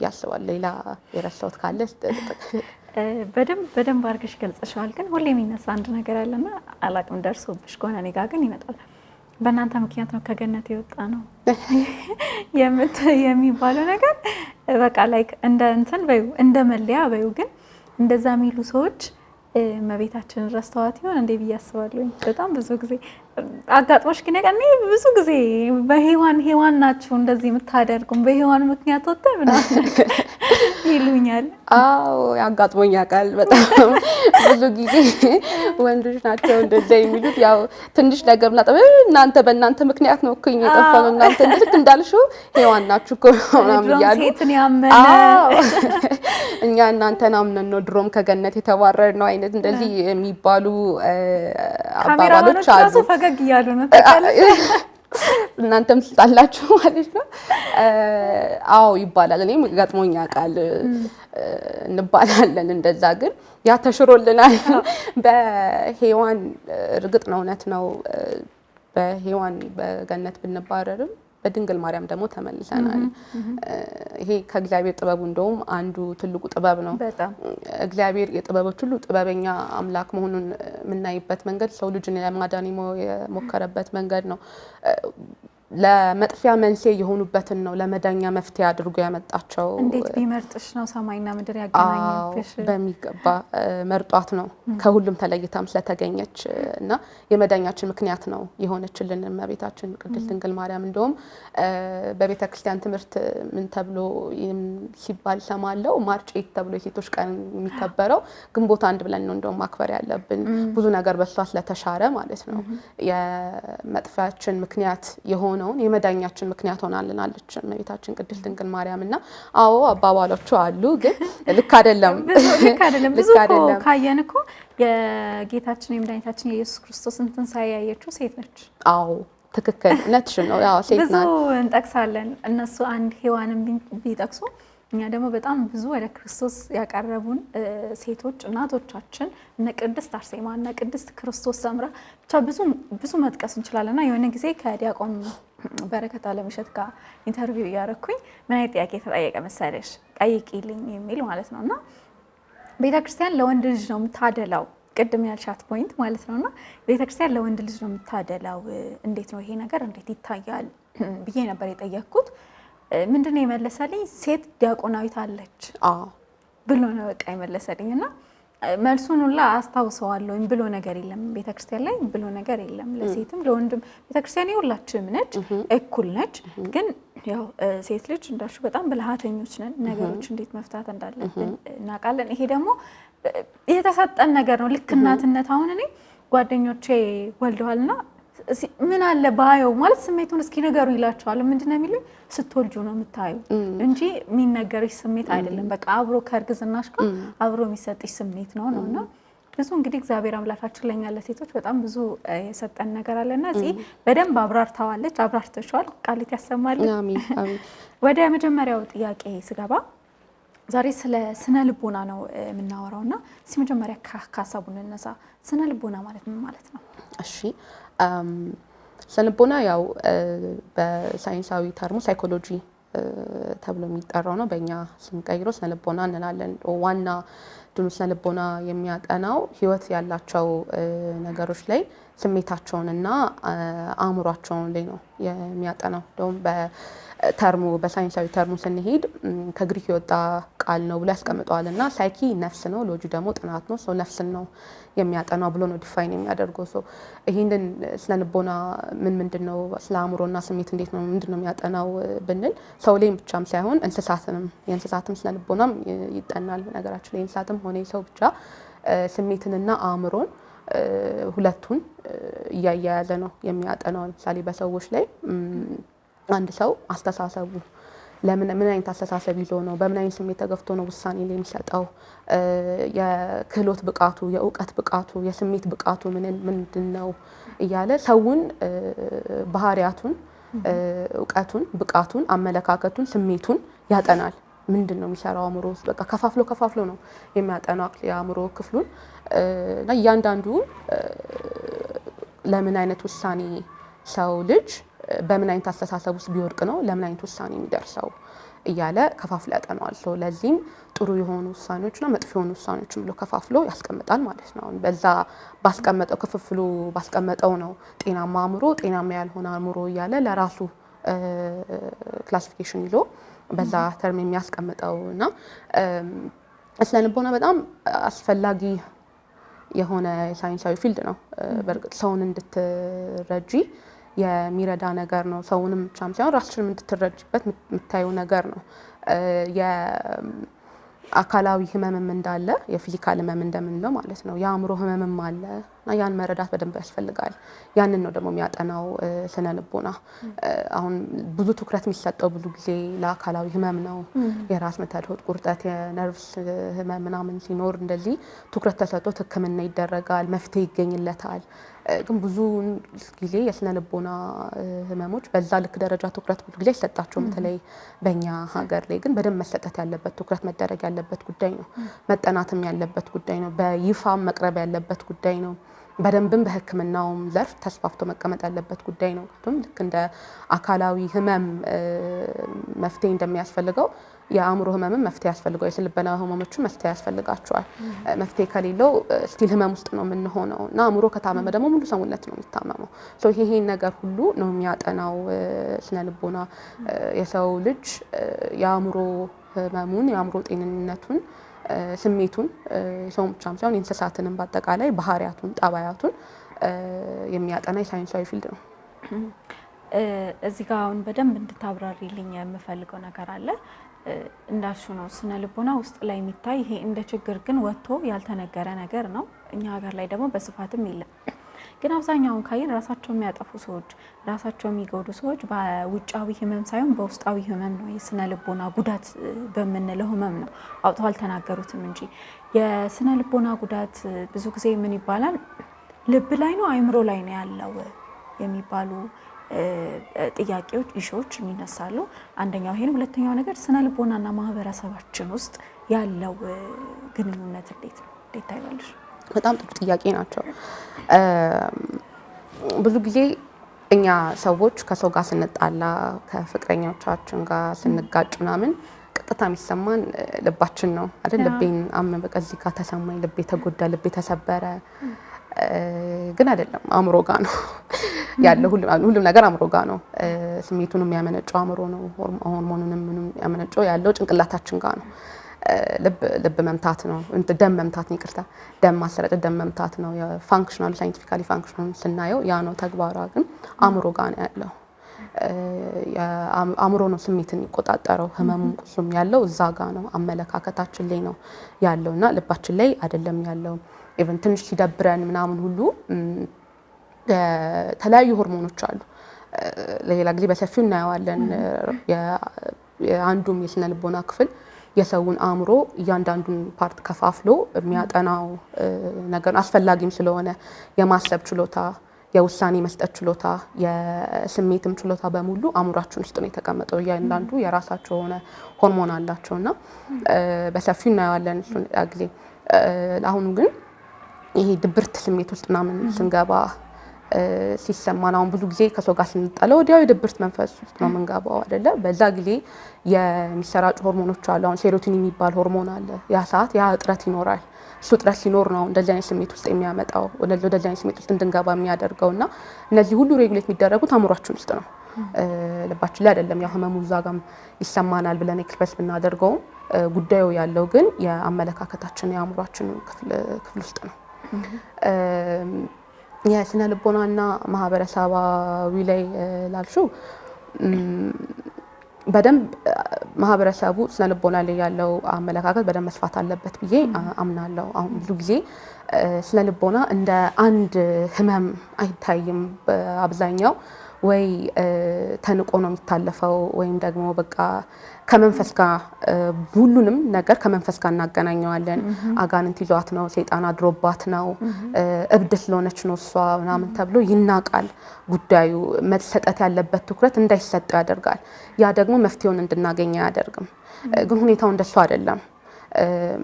ያስባል። ሌላ የረሳሁት ካለ በደንብ አድርገሽ ገልጸሻል። ግን ሁሌ የሚነሳ አንድ ነገር አለና አላቅም ደርሶብሽ ከሆነ እኔ ጋር ግን ይመጣል። በእናንተ ምክንያት ነው ከገነት የወጣ ነው የሚባለው ነገር በቃ ላይክ እንደ እንትን በዩ እንደ መለያ በዩ ግን እንደዛ የሚሉ ሰዎች እመቤታችንን ረስተዋት ይሆን እንዴ ብዬ አስባለሁ። በጣም ብዙ ጊዜ አጋጥሞሽ ግን እኔ ብዙ ጊዜ በሔዋን ናችሁ እንደዚህ የምታደርጉም በሔዋን ምክንያት ወጣ ምናምን ይሉኛል። አዎ ያጋጥሞኝ ያውቃል። በጣም ብዙ ጊዜ ወንዶች ናቸው እንደዛ የሚሉት። ያው ትንሽ ነገር እናንተ በእናንተ ምክንያት ነው እኮ የጠፋው እናንተ ልክ እንዳልሽው ሔዋን ናችሁ እኮ ምናምን እያሉ ሴትን ያመነ እኛ እናንተን አምነን ነው ድሮም ከገነት የተባረር ነው አይነት እንደዚህ የሚባሉ አባባሎች አሉ። ፈገግ እያሉ ነው እናንተም ስጣላችሁ ማለት ነው። አዎ ይባላል። እኔም ገጥሞኛ ቃል እንባላለን እንደዛ። ግን ያ ተሽሮልናል። በሔዋን እርግጥ ነው እውነት ነው በሔዋን በገነት ብንባረርም በድንግል ማርያም ደግሞ ተመልሰናል። ይሄ ከእግዚአብሔር ጥበቡ እንደውም አንዱ ትልቁ ጥበብ ነው። እግዚአብሔር የጥበቦች ሁሉ ጥበበኛ አምላክ መሆኑን የምናይበት መንገድ ሰው ልጅን ለማዳን የሞከረበት መንገድ ነው። ለመጥፊያ መንስኤ የሆኑበትን ነው ለመዳኛ መፍትሄ አድርጎ ያመጣቸው። እንዴት ቢመርጥሽ ነው ሰማይና ምድር ያገናኘብሽ? በሚገባ መርጧት ነው ከሁሉም ተለይታም ስለተገኘች እና የመዳኛችን ምክንያት ነው የሆነችልን እመቤታችን ቅድስት ድንግል ማርያም። እንደውም በቤተ ክርስቲያን ትምህርት ምን ተብሎ ሲባል ሰማለው፣ ማርች 8 ተብሎ የሴቶች ቀን የሚከበረው ግንቦት 1 ብለን ነው እንደውም ማክበር ያለብን። ብዙ ነገር በሷ ስለተሻረ ማለት ነው። የመጥፊያችን ምክንያት የሆነ የመዳኛችን ምክንያት ሆናልናለች እመቤታችን ቅድስት ድንግል ማርያም። እና አዎ አባባሎቹ አሉ፣ ግን ልክ አይደለም። ብዙ ካየን እኮ የጌታችን የመድኃኒታችን የኢየሱስ ክርስቶስን ትንሣኤ ያየችው ሴት ነች። አዎ ትክክል፣ ነትሽ ነው። ያው ሴት ናት። ብዙ እንጠቅሳለን። እነሱ አንድ ሔዋንን ቢጠቅሱ እኛ ደግሞ በጣም ብዙ ወደ ክርስቶስ ያቀረቡን ሴቶች እናቶቻችን እነ ቅድስት አርሴማ እና ቅድስት ክርስቶስ ሰምራ ብቻ ብዙ መጥቀስ እንችላለንና የሆነ ጊዜ ከዲያቆን በረከት አለምሸት ጋር ኢንተርቪው እያደረኩኝ ምን አይነት ጥያቄ ተጠየቀ መሰለሽ? ጠይቂልኝ የሚል ማለት ነውና ቤተክርስቲያን ለወንድ ልጅ ነው የምታደላው፣ ቅድም ያልሻት ፖይንት ማለት ነውና ቤተክርስቲያን ለወንድ ልጅ ነው የምታደላው፣ እንዴት ነው ይሄ ነገር እንዴት ይታያል ብዬ ነበር የጠየቅኩት። ምንድነው የመለሰልኝ? ሴት ዲያቆናዊት አለች ብሎ ነው በቃ የመለሰልኝ። እና መልሱን ሁላ አስታውሰዋለሁ። ብሎ ነገር የለም ቤተክርስቲያን ላይ ብሎ ነገር የለም። ለሴትም ለወንድም ቤተክርስቲያን ሁላችንም ነች፣ እኩል ነች። ግን ያው ሴት ልጅ እንዳልሽው በጣም ብልሃተኞች ነን፣ ነገሮች እንዴት መፍታት እንዳለብን እናውቃለን። ይሄ ደግሞ የተሰጠን ነገር ነው። ልክ እናትነት አሁን እኔ ጓደኞቼ ወልደዋልና ምን አለ ባየው ማለት ስሜቱን እስኪ ነገሩ ይላቸዋል። ምንድነው የሚሉኝ? ስትወልጁ ነው የምታዩ እንጂ የሚነገርሽ ስሜት አይደለም። በቃ አብሮ ከእርግዝናሽ ጋር አብሮ የሚሰጥሽ ስሜት ነውና ብዙ እንግዲህ እግዚአብሔር አምላካችን ለኛ ለሴቶች በጣም ብዙ የሰጠን ነገር አለና እዚህ በደንብ አብራርታዋለች፣ አብራርተሻል። ቃሊት ያሰማል። አሜን አሜን። ወደ መጀመሪያው ጥያቄ ስገባ ዛሬ ስለ ስነ ልቦና ነው የምናወራውና እስኪ መጀመሪያ ከሀሳቡ እንነሳ። ስነ ልቦና ማለት ምን ማለት ነው? እሺ ስነ ልቦና ያው በሳይንሳዊ ተርሙ ሳይኮሎጂ ተብሎ የሚጠራው ነው። በእኛ ስንቀይሮ ስነ ልቦና እንላለን። ዋና ድኑ ስነ ልቦና የሚያጠናው ህይወት ያላቸው ነገሮች ላይ ስሜታቸውንና አእምሯቸውን ላይ ነው የሚያጠናው። እንደውም በተርሙ በሳይንሳዊ ተርሙ ስንሄድ ከግሪክ የወጣ ቃል ነው ብሎ ያስቀምጠዋል እና ሳይኪ ነፍስ ነው፣ ሎጂ ደግሞ ጥናት ነው። ሰው ነፍስን ነው የሚያጠናው ብሎ ነው ዲፋይን የሚያደርገው። ሰው ይሄንን ስነ ልቦና ምንድነው ስለ አእምሮና ስሜት እንዴት ነው ምንድነው የሚያጠናው ብንል ሰው ላይ ብቻም ሳይሆን የእንስሳትም ስነ ልቦናም ይጠናል። ነገራችን ላይ እንስሳትም ሆነ ሰው ብቻ ስሜትንና አእምሮን ሁለቱን እያያያዘ ነው የሚያጠናው። ለምሳሌ በሰዎች ላይ አንድ ሰው አስተሳሰቡ ምን አይነት አስተሳሰብ ይዞ ነው፣ በምን አይነት ስሜት ተገፍቶ ነው ውሳኔ ላይ የሚሰጠው፣ የክህሎት ብቃቱ፣ የእውቀት ብቃቱ፣ የስሜት ብቃቱ ምንድነው እያለ ሰውን ባህሪያቱን፣ እውቀቱን፣ ብቃቱን፣ አመለካከቱን፣ ስሜቱን ያጠናል። ምንድነው የሚሰራው አእምሮ ውስጥ በቃ ከፋፍሎ ነው የሚያጠናው የአእምሮ ክፍሉን እና እያንዳንዱ ለምን አይነት ውሳኔ ሰው ልጅ በምን አይነት አስተሳሰብ ውስጥ ቢወድቅ ነው ለምን አይነት ውሳኔ የሚደርሰው እያለ ከፋፍሎ ያጠናዋል። ለዚህም ጥሩ የሆኑ ውሳኔዎችና መጥፎ የሆኑ ውሳኔዎችን ብሎ ከፋፍሎ ያስቀምጣል ማለት ነው። በዛ ባስቀመጠው ክፍፍሉ ባስቀመጠው ነው ጤናማ አእምሮ፣ ጤናማ ያልሆነ አእምሮ እያለ ለራሱ ክላሲፊኬሽን ይዞ በዛ ተርም የሚያስቀምጠው እና ስነ ልቦና በጣም አስፈላጊ የሆነ ሳይንሳዊ ፊልድ ነው። በእርግጥ ሰውን እንድትረጂ የሚረዳ ነገር ነው። ሰውንም ብቻም ሳይሆን ራስሽንም እንድትረጂበት የምታየው ነገር ነው። የአካላዊ ህመምም እንዳለ የፊዚካል ህመም እንደምንለው ማለት ነው የአእምሮ ህመምም አለ እና ያን መረዳት በደንብ ያስፈልጋል። ያንን ነው ደግሞ የሚያጠናው ስነ ልቦና። አሁን ብዙ ትኩረት የሚሰጠው ብዙ ጊዜ ለአካላዊ ህመም ነው። የራስ ምታት፣ ሆድ ቁርጠት፣ የነርቭስ ህመም ምናምን ሲኖር እንደዚህ ትኩረት ተሰጥቶት ሕክምና ይደረጋል፣ መፍትሄ ይገኝለታል። ግን ብዙ ጊዜ የስነ ልቦና ህመሞች በዛ ልክ ደረጃ ትኩረት ብዙ ጊዜ አይሰጣቸውም። በተለይ በእኛ ሀገር ላይ ግን በደንብ መሰጠት ያለበት ትኩረት መደረግ ያለበት ጉዳይ ነው። መጠናትም ያለበት ጉዳይ ነው። በይፋም መቅረብ ያለበት ጉዳይ ነው። በደንብም በህክምናውም ዘርፍ ተስፋፍቶ መቀመጥ ያለበት ጉዳይ ነው። ልክ እንደ አካላዊ ህመም መፍትሄ እንደሚያስፈልገው የአእምሮ ህመምም መፍትሄ ያስፈልገው፣ የስነ ልቦና ህመሞችም መፍትሄ ያስፈልጋቸዋል። መፍትሄ ከሌለው ስቲል ህመም ውስጥ ነው የምንሆነው እና አእምሮ ከታመመ ደግሞ ሙሉ ሰውነት ነው የሚታመመው። ይሄን ነገር ሁሉ ነው የሚያጠናው ስነ ልቦና። የሰው ልጅ የአእምሮ ህመሙን፣ የአእምሮ ጤንነቱን፣ ስሜቱን ሰውን ብቻም ሳይሆን እንስሳትንም በአጠቃላይ ባህሪያቱን፣ ጠባያቱን የሚያጠና የሳይንሳዊ ፊልድ ነው። እዚህ ጋር አሁን በደንብ እንድታብራሪልኝ የምፈልገው ነገር አለ። እንዳልሽው ነው ስነ ልቦና ውስጥ ላይ የሚታይ ይሄ እንደ ችግር ግን ወጥቶ ያልተነገረ ነገር ነው። እኛ ሀገር ላይ ደግሞ በስፋትም የለም። ግን አብዛኛውን ካየን ራሳቸው የሚያጠፉ ሰዎች፣ ራሳቸው የሚጎዱ ሰዎች በውጫዊ ህመም ሳይሆን በውስጣዊ ህመም ነው፣ የስነ ልቦና ጉዳት በምንለው ህመም ነው አውጥተው አልተናገሩትም እንጂ። የስነ ልቦና ጉዳት ብዙ ጊዜ ምን ይባላል፣ ልብ ላይ ነው አእምሮ ላይ ነው ያለው የሚባሉ ጥያቄዎች፣ ኢሹዎች የሚነሳሉ። አንደኛው ይሄ ነው። ሁለተኛው ነገር ስነ ልቦናና ማህበረሰባችን ውስጥ ያለው ግንኙነት እንዴት ነው? እንዴት ታይዋለሽ? በጣም ጥሩ ጥያቄ ናቸው። ብዙ ጊዜ እኛ ሰዎች ከሰው ጋር ስንጣላ፣ ከፍቅረኞቻችን ጋር ስንጋጭ ምናምን ቀጥታ የሚሰማን ልባችን ነው አይደል? ልቤን አመመ፣ በቃ እዚህ ጋር ተሰማኝ፣ ልቤ ተጎዳ፣ ልቤ ተሰበረ። ግን አይደለም፣ አእምሮ ጋር ነው ያለው። ሁሉም ነገር አእምሮ ጋር ነው። ስሜቱን የሚያመነጨው አእምሮ ነው። ሆርሞኑንም የሚያመነጨው ያለው ጭንቅላታችን ጋር ነው። ልብ መምታት ነው፣ ደም መምታት ነው፣ ይቅርታ፣ ደም ማሰራጨት፣ ደም መምታት ነው። የፋንክሽናል ሳይንቲፊካሊ ፋንክሽናል ስናየው ያ ነው ተግባሯ። ግን አእምሮ ጋር ነው ያለው። አእምሮ ነው ስሜትን የሚቆጣጠረው። ህመሙም ቁስሉም ያለው እዛ ጋር ነው፣ አመለካከታችን ላይ ነው ያለው እና ልባችን ላይ አይደለም ያለው። ኢቨን ትንሽ ሲደብረን ምናምን ሁሉ የተለያዩ ሆርሞኖች አሉ። ለሌላ ጊዜ በሰፊው እናየዋለን። የአንዱም የስነ ልቦና ክፍል የሰውን አእምሮ እያንዳንዱን ፓርት ከፋፍሎ የሚያጠናው ነገር አስፈላጊም ስለሆነ የማሰብ ችሎታ፣ የውሳኔ መስጠት ችሎታ፣ የስሜትም ችሎታ በሙሉ አእምሯችን ውስጥ ነው የተቀመጠው። እያንዳንዱ የራሳቸው የሆነ ሆርሞን አላቸውና በሰፊው እናየዋለን እሱን ጊዜ። አሁኑ ግን ይሄ ድብርት ስሜት ውስጥ ምናምን ስንገባ ሲሰማን፣ አሁን ብዙ ጊዜ ከሰው ጋር ስንጣላ ወዲያው የድብርት መንፈስ ውስጥ ነው የምንገባው አይደለ? በዛ ጊዜ የሚሰራጩ ሆርሞኖች አሉ። አሁን ሴሮቶኒን የሚባል ሆርሞን አለ። ያ ሰዓት ያ እጥረት ይኖራል። እሱ እጥረት ሲኖር ነው እንደዚህ አይነት ስሜት ውስጥ የሚያመጣው፣ ወደዚህ አይነት ስሜት ውስጥ እንድንገባ የሚያደርገው እና እነዚህ ሁሉ ሬጉሌት የሚደረጉት አእምሯችን ውስጥ ነው፣ ልባችን ላይ አይደለም። ያው ህመሙ እዛ ጋም ይሰማናል ብለን ኤክስፕረስ ብናደርገውም ጉዳዩ ያለው ግን የአመለካከታችን የአእምሯችን ክፍል ውስጥ ነው። የስነ ልቦናና ማህበረሰባዊ ላይ ላልሽው በደንብ ማህበረሰቡ ስነ ልቦና ላይ ያለው አመለካከት በደንብ መስፋት አለበት ብዬ አምናለሁ። አሁን ብዙ ጊዜ ስነ ልቦና እንደ አንድ ህመም አይታይም። በአብዛኛው ወይ ተንቆ ነው የሚታለፈው ወይም ደግሞ በቃ ከመንፈስ ጋር ሁሉንም ነገር ከመንፈስ ጋር እናገናኘዋለን። አጋንንት ይዟት ነው፣ ሰይጣን አድሮባት ነው፣ እብድ ስለሆነች ነው እሷ ምናምን ተብሎ ይናቃል። ጉዳዩ መሰጠት ያለበት ትኩረት እንዳይሰጠው ያደርጋል። ያ ደግሞ መፍትሄውን እንድናገኝ አያደርግም። ግን ሁኔታው እንደሱ አይደለም።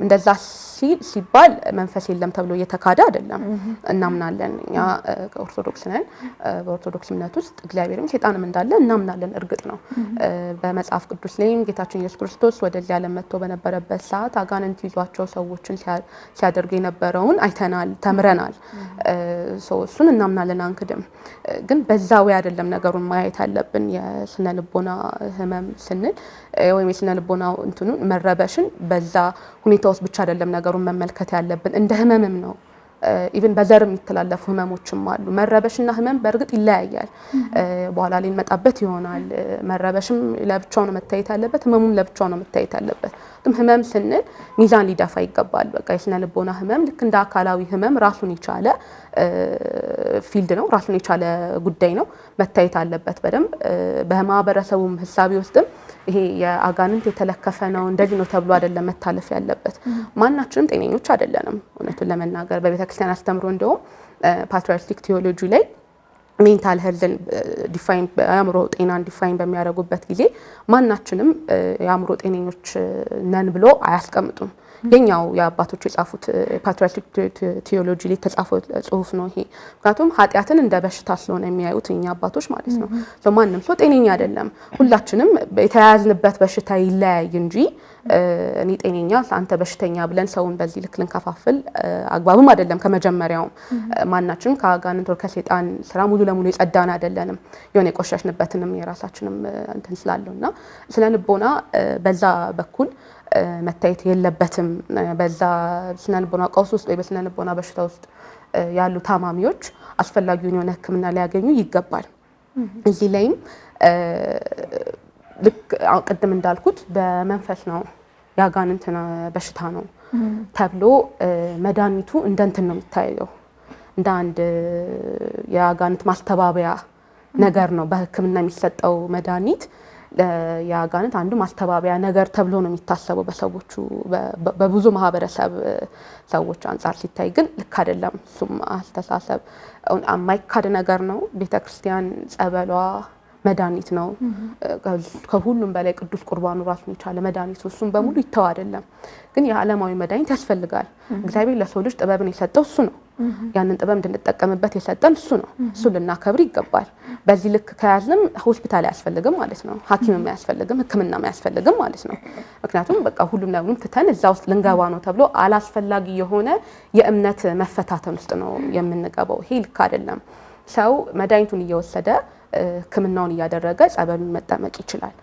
እንደዛ ሲባል መንፈስ የለም ተብሎ እየተካደ አይደለም። እናምናለን እኛ ኦርቶዶክስ ነን። በኦርቶዶክስ እምነት ውስጥ እግዚአብሔርም ሰይጣንም እንዳለ እናምናለን። እርግጥ ነው በመጽሐፍ ቅዱስ ላይም ጌታችን ኢየሱስ ክርስቶስ ወደዚህ ዓለም መጥቶ በነበረበት ሰዓት አጋንንት ይዟቸው ሰዎችን ሲያደርግ የነበረውን አይተናል፣ ተምረናል። እሱን እናምናለን፣ አንክድም። ግን በዛው አይደለም ነገሩን ማየት ያለብን። የስነ ልቦና ህመም ስንል ወይም የስነ ልቦና እንትኑን መረበሽን በዛ ሁኔታ ውስጥ ብቻ አይደለም ነገሩን መመልከት ያለብን፣ እንደ ህመምም ነው። ኢቭን በዘር የሚተላለፉ ህመሞችም አሉ። መረበሽና ህመም በእርግጥ ይለያያል። በኋላ ላይ እንመጣበት ይሆናል። መረበሽም ለብቻው ነው መታየት ያለበት፣ ህመሙም ለብቻው ነው መታየት ያለበት። ህመም ስንል ሚዛን ሊደፋ ይገባል። በቃ የስነ ልቦና ህመም ልክ እንደ አካላዊ ህመም ራሱን የቻለ ፊልድ ነው፣ ራሱን የቻለ ጉዳይ ነው፣ መታየት አለበት በደንብ። በማህበረሰቡም ህሳቤ ውስጥም ይሄ የአጋንንት የተለከፈ ነው እንደዚህ ነው ተብሎ አይደለም መታለፍ ያለበት። ማናችንም ጤነኞች አይደለንም እውነቱን ለመናገር። በቤተክርስቲያን አስተምሮ እንደውም ፓትሪያርኪክ ቴዎሎጂ ላይ ሜንታል ሄልዝን ዲፋይን የአእምሮ ጤናን ዲፋይን በሚያደርጉበት ጊዜ ማናችንም የአእምሮ ጤነኞች ነን ብሎ አያስቀምጡም። የኛው የአባቶች የጻፉት ፓትሪያርኪክ ቴዎሎጂ ላይ የተጻፈው ጽሁፍ ነው ይሄ። ምክንያቱም ኃጢአትን እንደ በሽታ ስለሆነ የሚያዩት እኛ አባቶች ማለት ነው። ማንም ሰው ጤነኛ አይደለም። ሁላችንም የተያያዝንበት በሽታ ይለያይ እንጂ እኔ ጤነኛ አንተ በሽተኛ ብለን ሰውን በዚህ ልክ ልንከፋፍል አግባብም አይደለም። ከመጀመሪያውም ማናችንም ከአጋንንት ወር ከሰይጣን ስራ ሙሉ ለሙሉ የጸዳን አይደለንም። የሆነ የቆሸሽንበትንም የራሳችንም እንትን ስላለውና ስለ ልቦና በዛ በኩል መታየት የለበትም። በዛ ስነ ልቦና ቀውስ ውስጥ ወይ በስነ ልቦና በሽታ ውስጥ ያሉ ታማሚዎች አስፈላጊውን የሆነ ሕክምና ሊያገኙ ይገባል። እዚህ ላይም ልክ ቅድም እንዳልኩት በመንፈስ ነው የአጋንንት በሽታ ነው ተብሎ መድኃኒቱ እንደ እንትን ነው የሚታየው፣ እንደ አንድ የአጋንንት ማስተባበያ ነገር ነው። በሕክምና የሚሰጠው መድኃኒት የአጋንንት አንዱ ማስተባበያ ነገር ተብሎ ነው የሚታሰበው በሰዎቹ በብዙ ማህበረሰብ ሰዎች አንጻር ሲታይ ግን ልክ አይደለም። እሱም አስተሳሰብ የማይካድ ነገር ነው። ቤተክርስቲያን ጸበሏ መድኃኒት ነው። ከሁሉም በላይ ቅዱስ ቁርባኑ ራሱን የቻለ መድኃኒት ነው። እሱም በሙሉ ይተው አይደለም፣ ግን የዓለማዊ መድኃኒት ያስፈልጋል። እግዚአብሔር ለሰው ልጅ ጥበብን የሰጠው እሱ ነው። ያንን ጥበብ እንድንጠቀምበት የሰጠን እሱ ነው። እሱ ልናከብር ይገባል። በዚህ ልክ ከያዝንም ሆስፒታል አያስፈልግም ማለት ነው። ሐኪምም አያስፈልግም፣ ሕክምናም አያስፈልግም ማለት ነው። ምክንያቱም በቃ ሁሉም ነገሩን ትተን እዛ ውስጥ ልንገባ ነው ተብሎ አላስፈላጊ የሆነ የእምነት መፈታተን ውስጥ ነው የምንገባው። ይሄ ልክ አይደለም። ሰው መድኃኒቱን እየወሰደ ሕክምናውን እያደረገ ጸበሉን መጠመቅ ይችላል።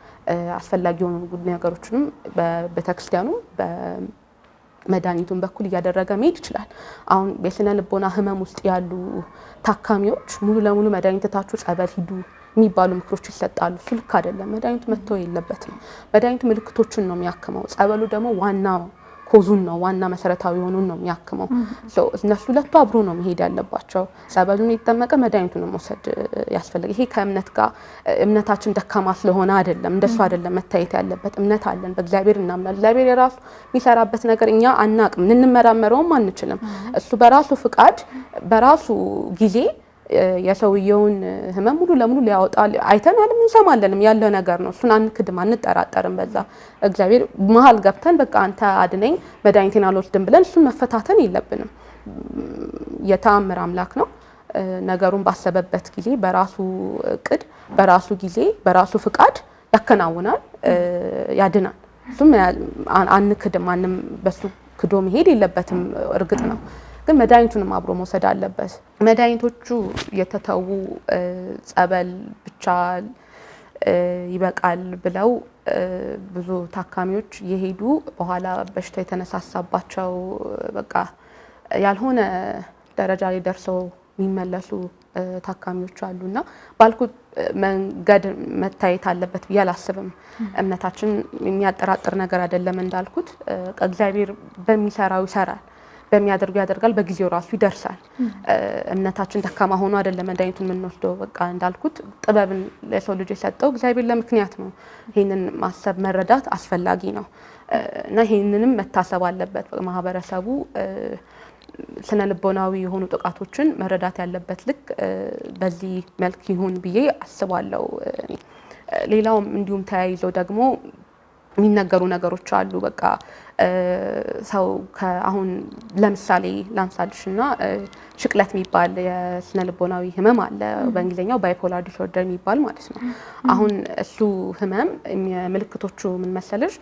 አስፈላጊ የሆኑ ነገሮችንም በቤተክርስቲያኑ በመድኃኒቱን በኩል እያደረገ መሄድ ይችላል። አሁን የስነ ልቦና ህመም ውስጥ ያሉ ታካሚዎች ሙሉ ለሙሉ መድኃኒታችሁ ጸበል ሂዱ የሚባሉ ምክሮች ይሰጣሉ። እሱ ልክ አይደለም። መድኃኒቱ መተው የለበትም። መድኃኒቱ ምልክቶችን ነው የሚያክመው። ጸበሉ ደግሞ ዋናው ኮዙን ነው፣ ዋና መሰረታዊ የሆኑን ነው የሚያክመው። እነሱ ሁለቱ አብሮ ነው መሄድ ያለባቸው። ጸበሉን የተጠመቀ መድኃኒቱን መውሰድ ያስፈልጋል። ይሄ ከእምነት ጋር እምነታችን ደካማ ስለሆነ አይደለም፣ እንደሱ አይደለም መታየት ያለበት። እምነት አለን፣ በእግዚአብሔር እናምናለን። እግዚአብሔር የራሱ የሚሰራበት ነገር እኛ አናቅም፣ ልንመራመረውም አንችልም። እሱ በራሱ ፍቃድ በራሱ ጊዜ የሰውየውን ህመም ሙሉ ለሙሉ ሊያወጣ አይተናልም እንሰማለንም ያለ ነገር ነው። እሱን አንክድም፣ አንጠራጠርም። በዛ እግዚአብሔር መሀል ገብተን በቃ አንተ አድነኝ መድኃኒቴን አልወስድም ብለን እሱን መፈታተን የለብንም። የተአምር አምላክ ነው። ነገሩን ባሰበበት ጊዜ በራሱ እቅድ፣ በራሱ ጊዜ፣ በራሱ ፍቃድ ያከናውናል፣ ያድናል። እሱም አንክድም፣ ማንም በሱ ክዶ መሄድ የለበትም። እርግጥ ነው ግን መድኃኒቱንም አብሮ መውሰድ አለበት። መድኃኒቶቹ የተተዉ ጸበል ብቻ ይበቃል ብለው ብዙ ታካሚዎች የሄዱ በኋላ በሽታ የተነሳሳባቸው በቃ ያልሆነ ደረጃ ላይ ደርሰው የሚመለሱ ታካሚዎች አሉና ባልኩት መንገድ መታየት አለበት ብዬ አላስብም። እምነታችን የሚያጠራጥር ነገር አይደለም። እንዳልኩት እግዚአብሔር በሚሰራው ይሰራል፣ በሚያደርጉ ያደርጋል፣ በጊዜው ራሱ ይደርሳል። እምነታችን ደካማ ሆኖ አይደለም መድኃኒቱን የምንወስደው። በቃ እንዳልኩት ጥበብን ለሰው ልጅ የሰጠው እግዚአብሔር ለምክንያት ነው። ይህንን ማሰብ መረዳት አስፈላጊ ነው እና ይህንንም መታሰብ አለበት ማህበረሰቡ። ስነ ልቦናዊ የሆኑ ጥቃቶችን መረዳት ያለበት ልክ በዚህ መልክ ይሁን ብዬ አስባለሁ። ሌላውም እንዲሁም ተያይዞ ደግሞ የሚነገሩ ነገሮች አሉ። በቃ ሰው አሁን ለምሳሌ ላንሳልሽና ሽቅለት የሚባል የስነ ልቦናዊ ህመም አለ። በእንግሊዝኛው ባይፖላር ዲስኦርደር የሚባል ማለት ነው። አሁን እሱ ህመም ምልክቶቹ ምን መሰለሽ?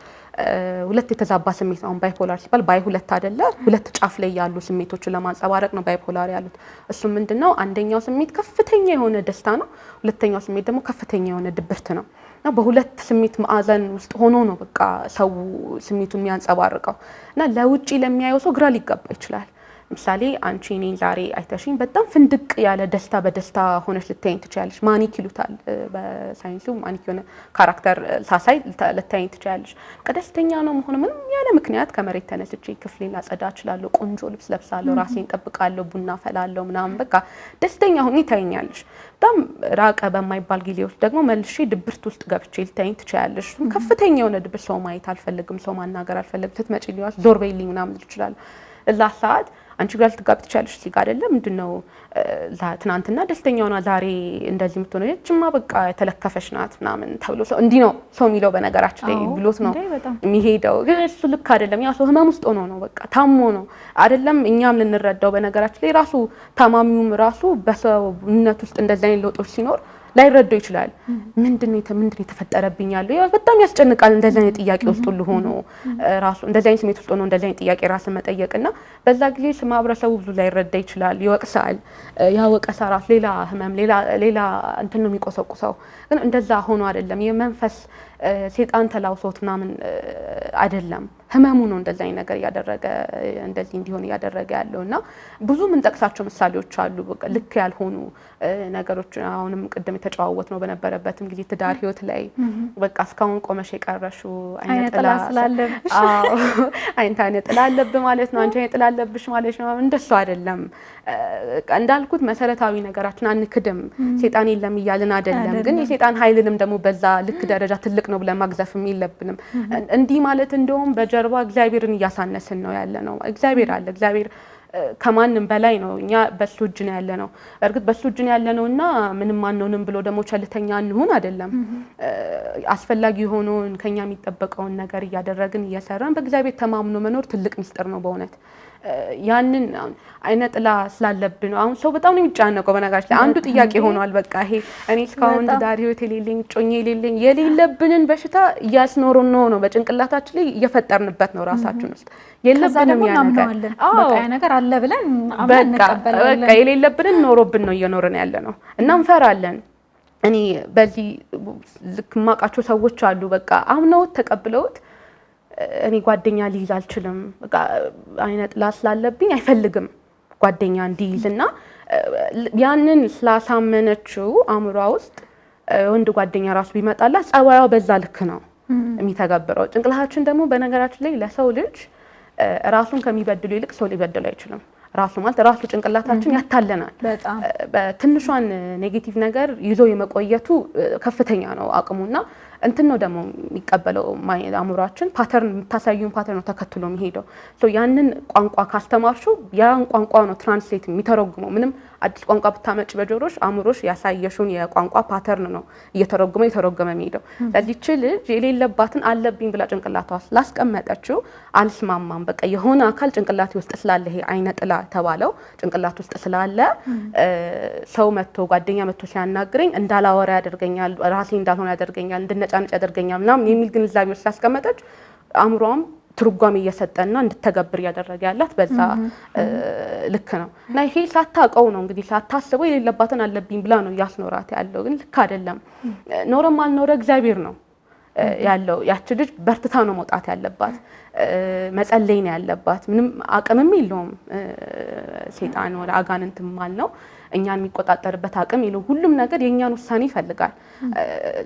ሁለት የተዛባ ስሜት ነው። አሁን ባይፖላር ሲባል ባይ ሁለት አይደለ? ሁለት ጫፍ ላይ ያሉ ስሜቶችን ለማንጸባረቅ ነው ባይፖላር ያሉት። እሱ ምንድነው? አንደኛው ስሜት ከፍተኛ የሆነ ደስታ ነው። ሁለተኛው ስሜት ደግሞ ከፍተኛ የሆነ ድብርት ነው። እና በሁለት ስሜት ማዕዘን ውስጥ ሆኖ ነው በቃ ሰው ስሜቱን የሚያንጸባርቀው። እና ለውጪ ለሚያየው ሰው ግራ ሊጋባ ይችላል። ምሳሌ አንቺ እኔን ዛሬ አይተሽኝ በጣም ፍንድቅ ያለ ደስታ በደስታ ሆነሽ ልታይኝ ትችያለሽ። ማኒክ ይሉታል በሳይንሱ። ማኒክ የሆነ ካራክተር ሳሳይ ልታይኝ ትችያለሽ። ደስተኛ ነው መሆኑ ምንም ያለ ምክንያት ከመሬት ተነስቼ ክፍሌን ላጸዳ እችላለሁ፣ ቆንጆ ልብስ ለብሳለሁ፣ ራሴን ጠብቃለሁ፣ ቡና ፈላለሁ ምናምን በቃ ደስተኛ ሆኜ ታይኛለሽ። በጣም ራቀ በማይባል ጊዜ ውስጥ ደግሞ መልሼ ድብርት ውስጥ ገብቼ ልታይኝ ትችያለሽ። ከፍተኛ የሆነ ድብርት፣ ሰው ማየት አልፈልግም፣ ሰው ማናገር አልፈልግም፣ ስትመጪ ሊዋስ ዞር በይልኝ ምናምን ልችላለሁ። እዛ ሰዓት አንቺ ጋር ልትጋቢ ትችያለሽ። እዚህ ጋር አይደለም ምንድነው ትናንትና ደስተኛ ሆና ዛሬ እንደዚህ የምትሆነው እቺማ በቃ የተለከፈሽ ናት ምናምን ተብሎ ሰው እንዲህ ነው ሰው የሚለው በነገራችን ላይ ብሎት ነው የሚሄደው። ግን እሱ ልክ አይደለም። ያ ሰው ህመም ውስጥ ሆኖ ነው በቃ ታሞ ነው አይደለም እኛም ልንረዳው። በነገራችን ላይ ራሱ ታማሚውም ራሱ በሰውነት ውስጥ እንደዚህ አይነት ለውጦች ሲኖር ላይረዳው ይችላል። ምንድነው የተፈጠረብኝ ያለው ያው በጣም ያስጨንቃል። እንደዚህ አይነት ጥያቄ ውስጥ ሁሉ ሆኖ ራሱ እንደዚህ አይነት ስሜት ውስጥ ሆኖ እንደዚህ አይነት ጥያቄ ራስን መጠየቅና በዛ ጊዜ ማህበረሰቡ ብዙ ላይረዳ ይችላል፣ ይወቅሳል። ያ ወቀሳ ራሱ ሌላ ህመም ሌላ እንትን ነው የሚቆሰቁሰው። ግን እንደዛ ሆኖ አይደለም የመንፈስ ሴጣን ተላውሶት ምናምን አይደለም። ህመሙ ነው እንደዚህ አይነት ነገር ያደረገ እንደዚህ እንዲሆን ያደረገ ያለውና ብዙ ምን ጠቅሳቸው ምሳሌዎች አሉ። በቃ ልክ ያልሆኑ ነገሮች አሁንም ቅድም የተጨዋወት ነው በነበረበትም ጊዜ ትዳር ህይወት ላይ በቃ እስካሁን ቆመሽ የቀረሽው አይነት ጥላ ስላለብሽ አይነት ጥላ አለብህ ማለት ነው። አንቺ አይነት ጥላ አለብሽ ማለት ነው። እንደሱ አይደለም። እንዳልኩት መሰረታዊ ነገራችን አንክድም። ሴጣን የለም እያልን አይደለም። ግን የሴጣን ኃይልንም ደግሞ በዛ ልክ ደረጃ ትልቅ ነው ብለን ማግዘፍም የለብንም። እንዲህ ማለት እንደውም በጀርባ እግዚአብሔርን እያሳነስን ነው ያለ ነው። እግዚአብሔር አለ። እግዚአብሔር ከማንም በላይ ነው። እኛ በሱ እጅ ነው ያለ ነው። እርግጥ በሱ እጅ ነው ያለ ነውና ምንም አንሆንም ብሎ ደግሞ ቸልተኛ እንሁን አይደለም። አስፈላጊ የሆነውን ከኛ የሚጠበቀውን ነገር እያደረግን እየሰራን በእግዚአብሔር ተማምኖ መኖር ትልቅ ሚስጥር ነው በእውነት። ያንን አይነ ጥላ ስላለብን አሁን ሰው በጣም ነው የሚጫነቀው። በነገራችን ላይ አንዱ ጥያቄ ሆኗል። በቃ ይሄ እኔ እስካሁን ትዳር ህይወት የሌለኝ ጮኜ የሌለብንን በሽታ እያስኖሩን ነው በጭንቅላታችን ላይ እየፈጠርንበት ነው ራሳችን ውስጥ የለብንም ያ ነገር አለ ብለን አምነን እንቀበላለን። በቃ የሌለብንን ኖሮብን ነው እየኖርን ያለ ነው እና እንፈራለን። እኔ በዚህ ልክ ማቃቸው ሰዎች አሉ በቃ አምነውት ተቀብለውት እኔ ጓደኛ ሊይዝ አልችልም በቃ አይነ ጥላ ስላለብኝ አይፈልግም ጓደኛ እንዲይዝና ያንን ስላሳመነችው አእምሯ ውስጥ ወንድ ጓደኛ ራሱ ቢመጣላት ጸባዩ በዛ ልክ ነው የሚተገብረው። ጭንቅላታችን ደግሞ በነገራችን ላይ ለሰው ልጅ ራሱን ከሚበድሉ ይልቅ ሰው ሊበድሉ አይችልም። ራሱ ማለት ራሱ ጭንቅላታችን ያታለናል። በትንሿን ኔጌቲቭ ነገር ይዞ የመቆየቱ ከፍተኛ ነው አቅሙና እንትን ነው ደግሞ የሚቀበለው አእምሯችን ፓተርን የምታሳዩን ፓተርን ነው ተከትሎ የሚሄደው። ያንን ቋንቋ ካስተማርሽው ያን ቋንቋ ነው ትራንስሌት የሚተረጉመው። ምንም አዲስ ቋንቋ ብታመጭ በጆሮሽ አእምሮሽ ያሳየሽውን የቋንቋ ፓተርን ነው እየተረጎመ የሚሄደው። ለዚህች ልጅ የሌለባትን አለብኝ ብላ ጭንቅላቷ ስላስቀመጠችው አልስማማም በቃ የሆነ አካል ጭንቅላቴ ውስጥ ስላለ ይሄ አይነ ጥላ ተባለው ጭንቅላት ውስጥ ስላለ ሰው መጥቶ ጓደኛ መጥቶ ሲያናግረኝ እንዳላወራ ያደርገኛል፣ ራሴ እንዳልሆነ ያደርገኛል፣ እንድነጫነጭ ያደርገኛል ምናምን የሚል ግንዛቤ ውስጥ ስላስቀመጠች አእምሯም ትርጓሜ እየሰጠና እንድተገብር ያደረገ ያላት በዛ ልክ ነው። እና ይሄ ሳታውቀው ነው እንግዲህ ሳታስበው የሌለባትን አለብኝ ብላ ነው ያስኖራት ያለው። ግን ልክ አይደለም። ኖረም አልኖረ እግዚአብሔር ነው ያለው። ያቺ ልጅ በርትታ ነው መውጣት ያለባት፣ መጸለይ ነው ያለባት። ምንም አቅምም የለውም ሴጣን ወደ አጋንንት ማል ነው እኛን የሚቆጣጠርበት አቅም የለውም። ሁሉም ነገር የኛን ውሳኔ ይፈልጋል።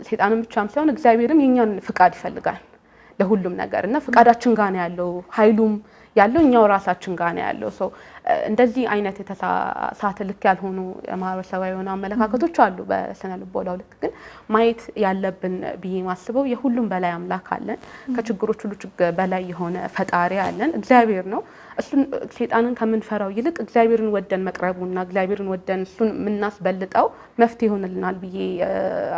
ሴጣንም ብቻም ሳይሆን እግዚአብሔርም የኛን ፍቃድ ይፈልጋል ለሁሉም ነገር እና ፍቃዳችን ጋር ነው ያለው። ኃይሉም ያለው እኛው ራሳችን ጋር ነው ያለው። እንደዚህ አይነት የተሳሳተ ልክ ያልሆኑ ማህበረሰባዊ የሆኑ አመለካከቶች አሉ በስነ ልቦናው ልክ። ግን ማየት ያለብን ብዬ ማስበው የሁሉም በላይ አምላክ አለን። ከችግሮች ሁሉ በላይ የሆነ ፈጣሪ አለን፣ እግዚአብሔር ነው። እሱን ሴጣንን ከምንፈራው ይልቅ እግዚአብሔርን ወደን መቅረቡና እግዚአብሔርን ወደን እሱን የምናስበልጠው መፍትሄ ይሆንልናል ብዬ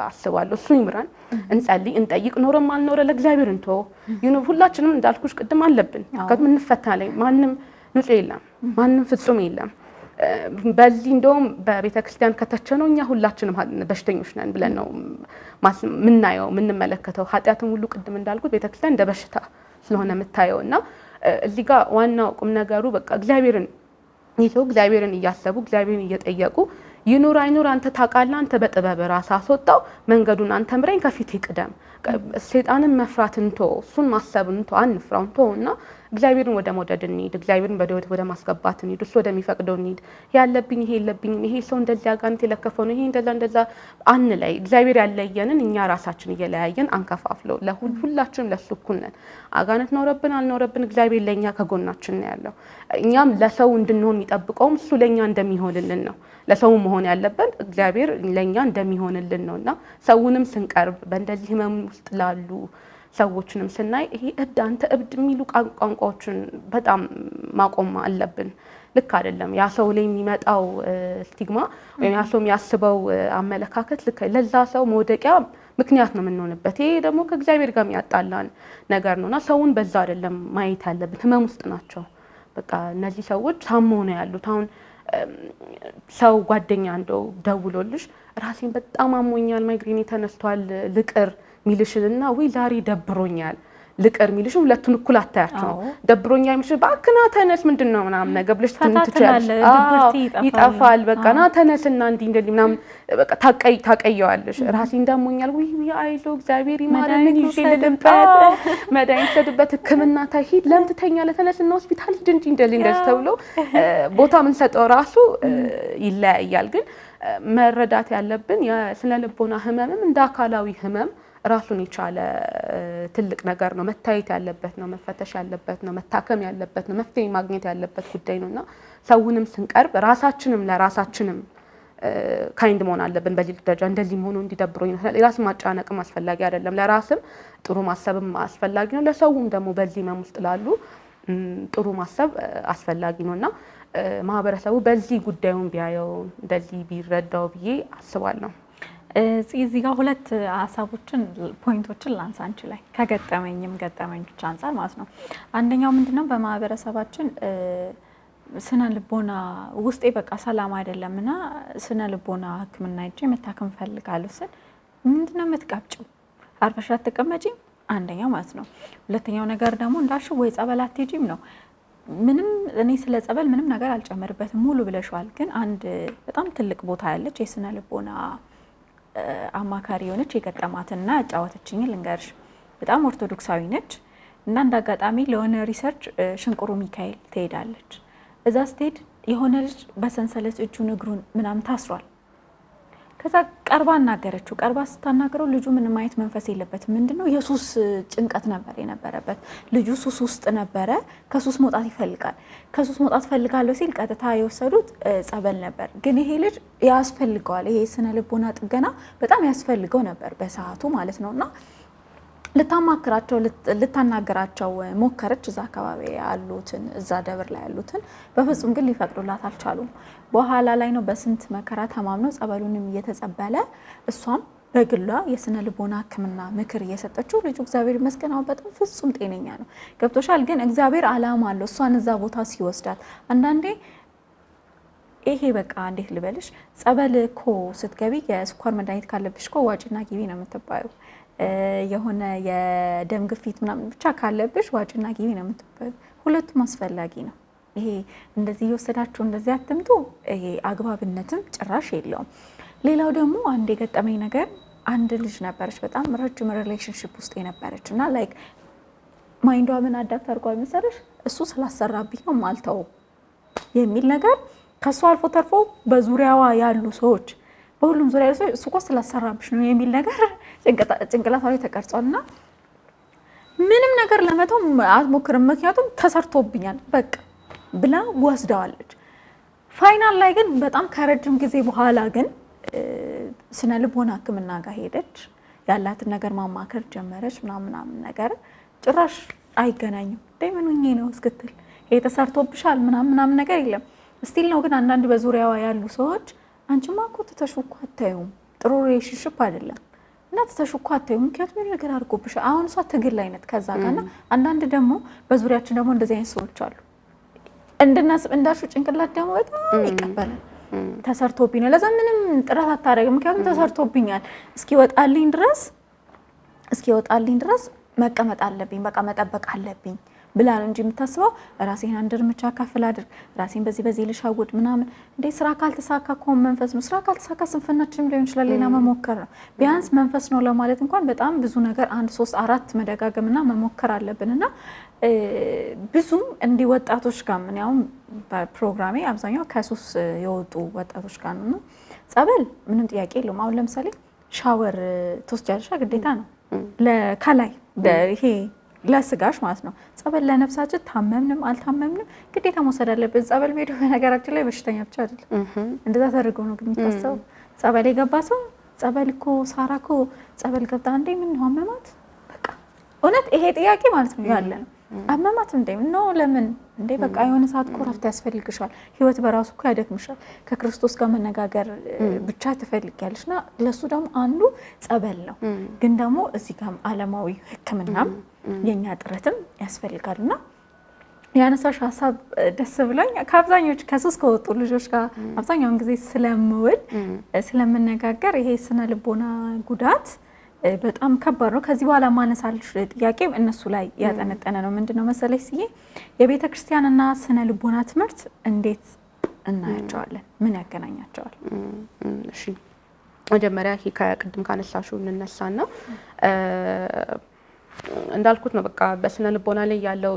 አስባለሁ። እሱ ይምራን። እንጸልይ፣ እንጠይቅ። ኖረም አልኖረ ለእግዚአብሔር እንተወው። ሁላችንም እንዳልኩሽ ቅድም አለብን ከምንፈታ ላይ ማንም ንጹህ የለም፣ ማንም ፍጹም የለም። በዚህ እንደውም በቤተ ክርስቲያን ከተቸነው እኛ ሁላችንም በሽተኞች ነን ብለን ነው ምናየው የምንመለከተው። ኃጢአትም ሁሉ ቅድም እንዳልኩት ቤተ ክርስቲያን እንደ በሽታ ስለሆነ የምታየው እና እዚህ ጋር ዋናው ቁም ነገሩ በቃ እግዚአብሔርን ይዘው እግዚአብሔርን እያሰቡ እግዚአብሔርን እየጠየቁ ይኑር አይኑር አንተ ታውቃለህ፣ አንተ በጥበብ ራስ አስወጣው፣ መንገዱን አንተ ምራኝ፣ ከፊት ይቅደም። ሰይጣንን መፍራት እንቶ እሱን ማሰብ እንቶ አንፍራው እንቶ እና እግዚአብሔርን ወደ መውደድ እንሂድ፣ እግዚአብሔርን ወደ ማስገባት እንሂድ፣ እሱ ወደሚፈቅደው እንሂድ። ያለብኝ ይሄ የለብኝም፣ ይሄ ሰው እንደዚህ አጋንንት የለከፈው ነው፣ ይሄ እንደዛ አንለይ። እግዚአብሔር ያለየንን እኛ ራሳችን እየለያየን አንከፋፍለው። ሁላችንም ለሱ እኩል ነን። አጋንንት ኖረብን አልኖረብን እግዚአብሔር ለኛ ከጎናችን ነው ያለው። እኛም ለሰው እንድንሆን የሚጠብቀውም እሱ ለኛ እንደሚሆንልን ነው። ለሰው መሆን ያለበት እግዚአብሔር ለኛ እንደሚሆንልን ነውና ሰውንም ስንቀርብ በእንደዚህ ህመም ውስጥ ላሉ ሰዎችንም ስናይ ይሄ እብድ አንተ እብድ የሚሉ ቋንቋዎችን በጣም ማቆም አለብን። ልክ አይደለም። ያ ሰው ላይ የሚመጣው ስቲግማ ወይም ያ ሰው የሚያስበው አመለካከት ልክ ለዛ ሰው መውደቂያ ምክንያት ነው የምንሆንበት። ይሄ ደግሞ ከእግዚአብሔር ጋር የሚያጣላን ነገር ነውና ሰውን በዛ አይደለም ማየት ያለብን። ህመም ውስጥ ናቸው። በቃ እነዚህ ሰዎች ታመው ነው ያሉት። አሁን ሰው ጓደኛ እንደው ደውሎልሽ ራሴን በጣም አሞኛል፣ ማይግሬን ተነስቷል ልቅር ሚልሽልና ወይ ዛሬ ደብሮኛል ልቅር ሚልሽ ሁለቱን እኩል አታያቸው። ደብሮኛል ሚልሽ ባክና ተነስ ምንድነው ምናምን ነገር ብለሽ ትንትቻለሽ። ይጠፋል። በቃ ና ተነስና እንዲህ ምናምን በቃ ታቀየዋለሽ። ራሴን እንዳሞኛል ወይ አይዞ እግዚአብሔር ይማረን ይዤ ልምጣ መድኃኒት ሰድበት ህክምና ታሂድ ለምን ትተኛለህ? ተነስና ሆስፒታል ሂድ እንጂ እንደዚህ ተብሎ ቦታ ምን ሰጠው ራሱ ይለያያል። ግን መረዳት ያለብን የስነ ልቦና ህመምም እንደ አካላዊ ህመም ራሱን የቻለ ትልቅ ነገር ነው። መታየት ያለበት ነው፣ መፈተሽ ያለበት ነው፣ መታከም ያለበት ነው፣ መፍትሄ ማግኘት ያለበት ጉዳይ ነውና ሰውንም ስንቀርብ ራሳችንም ለራሳችንም ካይንድ መሆን አለብን። በዚህ ደረጃ እንደዚህ መሆኑ እንዲደብሮኝ ነው ራስ ማጫነቅም አስፈላጊ አይደለም። ለራስም ጥሩ ማሰብም አስፈላጊ ነው። ለሰውም ደግሞ በዚህ ህመም ውስጥ ላሉ ጥሩ ማሰብ አስፈላጊ ነውና ማህበረሰቡ በዚህ ጉዳዩን ቢያየው እንደዚህ ቢረዳው ብዬ አስባለሁ። እዚህ ጋር ሁለት ሀሳቦችን ፖይንቶችን ላንሳ አንቺ ላይ ገጠመኞች አንፃር ማለት ነው። አንደኛው ምንድነው በማህበረሰባችን ስነ ልቦና ውስጤ በቃ ሰላም አይደለምና ስነ ልቦና ህክምና ሄጄ መታከም ፈልጋለሁ ስል ምንድነው የምትቀብጪው? አርፈሽ አትቀመጪም? አንደኛው ማለት ነው። ሁለተኛው ነገር ደግሞ እንዳልሽ ወይ ጸበል አትሄጂም ነው። ምንም እኔ ስለ ጸበል ምንም ነገር አልጨመርበትም ሙሉ ብለሽዋል። ግን አንድ በጣም ትልቅ ቦታ ያለች የስነ ልቦና አማካሪ የሆነች የገጠማትና ያጫወተችኝ ልንገርሽ። በጣም ኦርቶዶክሳዊ ነች እና እንደ አጋጣሚ ለሆነ ሪሰርች ሽንቁሩ ሚካኤል ትሄዳለች። እዛ ስትሄድ የሆነ ልጅ በሰንሰለት እጁን እግሩን ምናምን ታስሯል። ከዛ ቀርባ አናገረችው። ቀርባ ስታናገረው ልጁ ምንም አይነት መንፈስ የለበትም። ምንድነው የሱስ ጭንቀት ነበር የነበረበት። ልጁ ሱስ ውስጥ ነበረ። ከሱስ መውጣት ይፈልጋል። ከሱስ መውጣት ፈልጋለሁ ሲል ቀጥታ የወሰዱት ጸበል ነበር። ግን ይሄ ልጅ ያስፈልገዋል። ይሄ ስነ ልቦና ጥገና በጣም ያስፈልገው ነበር በሰዓቱ ማለት ነውና ልታማክራቸው ልታናገራቸው ሞከረች። እዛ አካባቢ ያሉትን እዛ ደብር ላይ ያሉትን በፍጹም ግን ሊፈቅዱላት አልቻሉም። በኋላ ላይ ነው በስንት መከራ ተማምነው ጸበሉንም እየተጸበለ እሷም በግሏ የስነ ልቦና ሕክምና ምክር እየሰጠችው ልጁ እግዚአብሔር ይመስገን አሁን በጣም ፍጹም ጤነኛ ነው። ገብቶሻል? ግን እግዚአብሔር ዓላማ አለው እሷን እዛ ቦታ ሲወስዳት። አንዳንዴ ይሄ በቃ እንዴት ልበልሽ፣ ጸበል እኮ ስትገቢ የስኳር መድኃኒት ካለብሽ እኮ ዋጭና ግቢ ነው የምትባዩ። የሆነ የደም ግፊት ምናምን ብቻ ካለብሽ ዋጭና ግቢ ነው የምትባዩ። ሁለቱም አስፈላጊ ነው። ይሄ እንደዚህ እየወሰዳችሁ እንደዚህ አትምጡ፣ ይሄ አግባብነትም ጭራሽ የለውም። ሌላው ደግሞ አንድ የገጠመኝ ነገር፣ አንድ ልጅ ነበረች በጣም ረጅም ሪሌሽንሺፕ ውስጥ የነበረች እና ላይክ ማይንዷ ምን አዳፕት አድርጓል መሰለሽ፣ እሱ ስላሰራብኝ ነው ማልተው የሚል ነገር ከሱ አልፎ ተርፎ በዙሪያዋ ያሉ ሰዎች በሁሉም ዙሪያ ያሉ ሰዎች እሱ እኮ ስላሰራብሽ ነው የሚል ነገር ጭንቅላቷ ላይ ተቀርጿልና ምንም ነገር ለመተው አትሞክርም። ምክንያቱም ተሰርቶብኛል በቃ ብላ ወስደዋለች። ፋይናል ላይ ግን በጣም ከረጅም ጊዜ በኋላ ግን ስነ ልቦና ሕክምና ጋር ሄደች፣ ያላትን ነገር ማማከር ጀመረች ምናምን ነገር ጭራሽ አይገናኝም ምን ሆኜ ነው እስክትል ይሄ ተሰርቶብሻል ምናምን ነገር የለም ስቲል ነው። ግን አንዳንድ በዙሪያዋ ያሉ ሰዎች አንቺማ እኮ ትተሽው እኮ አታዩም ጥሩ ሪሌሽንሺፕ አይደለም እና ትተሽው እኮ አታዩም ምክንያቱም የሆነ ነገር አድርጎብሻል። አሁን እሷ ትግል አይነት ከዛ ጋርና አንዳንድ ደግሞ በዙሪያችን ደግሞ እንደዚህ አይነት ሰዎች አሉ እንድናስብ እንዳልሽው ጭንቅላት ደግሞ በጣም ይቀበላል። ተሰርቶብኝ ነው ለዛ ምንም ጥረት አታደርግም ምክንያቱም ተሰርቶብኛል እስኪወጣልኝ ድረስ መቀመጥ አለብኝ በቃ መጠበቅ አለብኝ ብላ ነው እንጂ የምታስበው ራሴን አንድ እርምጃ ከፍ ላድርግ ራሴን በዚህ ልሻውድ ምናምን እንዴ ስራ ካልተሳካ እኮ መንፈስ ነው። ስራ ካልተሳካ ስንፍናችንም ሊሆን ይችላል ሌላ መሞከር ነው። ቢያንስ መንፈስ ነው ለማለት እንኳን በጣም ብዙ ነገር 1 3 4 መደጋገምና መሞከር አለብንና ብዙም እንዲህ ወጣቶች ጋር ምን ያው በፕሮግራሜ አብዛኛው ከሱስ የወጡ ወጣቶች ጋር ነው። ጸበል ምንም ጥያቄ የለውም። አሁን ለምሳሌ ሻወር ትወስጃለሽ ግዴታ ነው ለከላይ ይሄ ለስጋሽ ማለት ነው። ጸበል ለነፍሳችን ታመምንም አልታመምንም ግዴታ መውሰድ አለብን። ጸበል ሜዶ ነገራችን ላይ በሽተኛ ብቻ አይደለም እንደዛ ተደርጎ ነው ግን የሚታሰበው። ጸበል የገባ ሰው ጸበል እኮ ሳራ እኮ ጸበል ገብታ እንዴ ምን ነው አመማት በቃ እውነት ይሄ ጥያቄ ማለት ነው ያለ ነው። አመማት እንዴ ነው ለምን እንዴ በቃ የሆነ ሰዓት እኮ ረፍት ያስፈልግሻል። ህይወት በራሱ እኮ ያደክምሻል። ከክርስቶስ ጋር መነጋገር ብቻ ትፈልጊያለሽና ለሱ ደግሞ አንዱ ጸበል ነው። ግን ደግሞ እዚህ ጋር ዓለማዊ ሕክምናም የኛ ጥረትም ያስፈልጋልና ያነሳሽ ሀሳብ ደስ ብሎኝ ከአብዛኞቹ ከሱስ ከወጡ ልጆች ጋር አብዛኛውን ጊዜ ስለምውል ስለምነጋገር ይሄ ስነ ልቦና ጉዳት በጣም ከባድ ነው። ከዚህ በኋላ ማነሳልሽ ጥያቄም እነሱ ላይ ያጠነጠነ ነው። ምንድነው መሰለሽ ሲዬ የቤተ ክርስቲያንና ስነ ልቦና ትምህርት እንዴት እናያቸዋለን? ምን ያገናኛቸዋል? እሺ መጀመሪያ ይሄ ከቅድም ካነሳሽው እንነሳና እንዳልኩት ነው በቃ በስነ ልቦና ላይ ያለው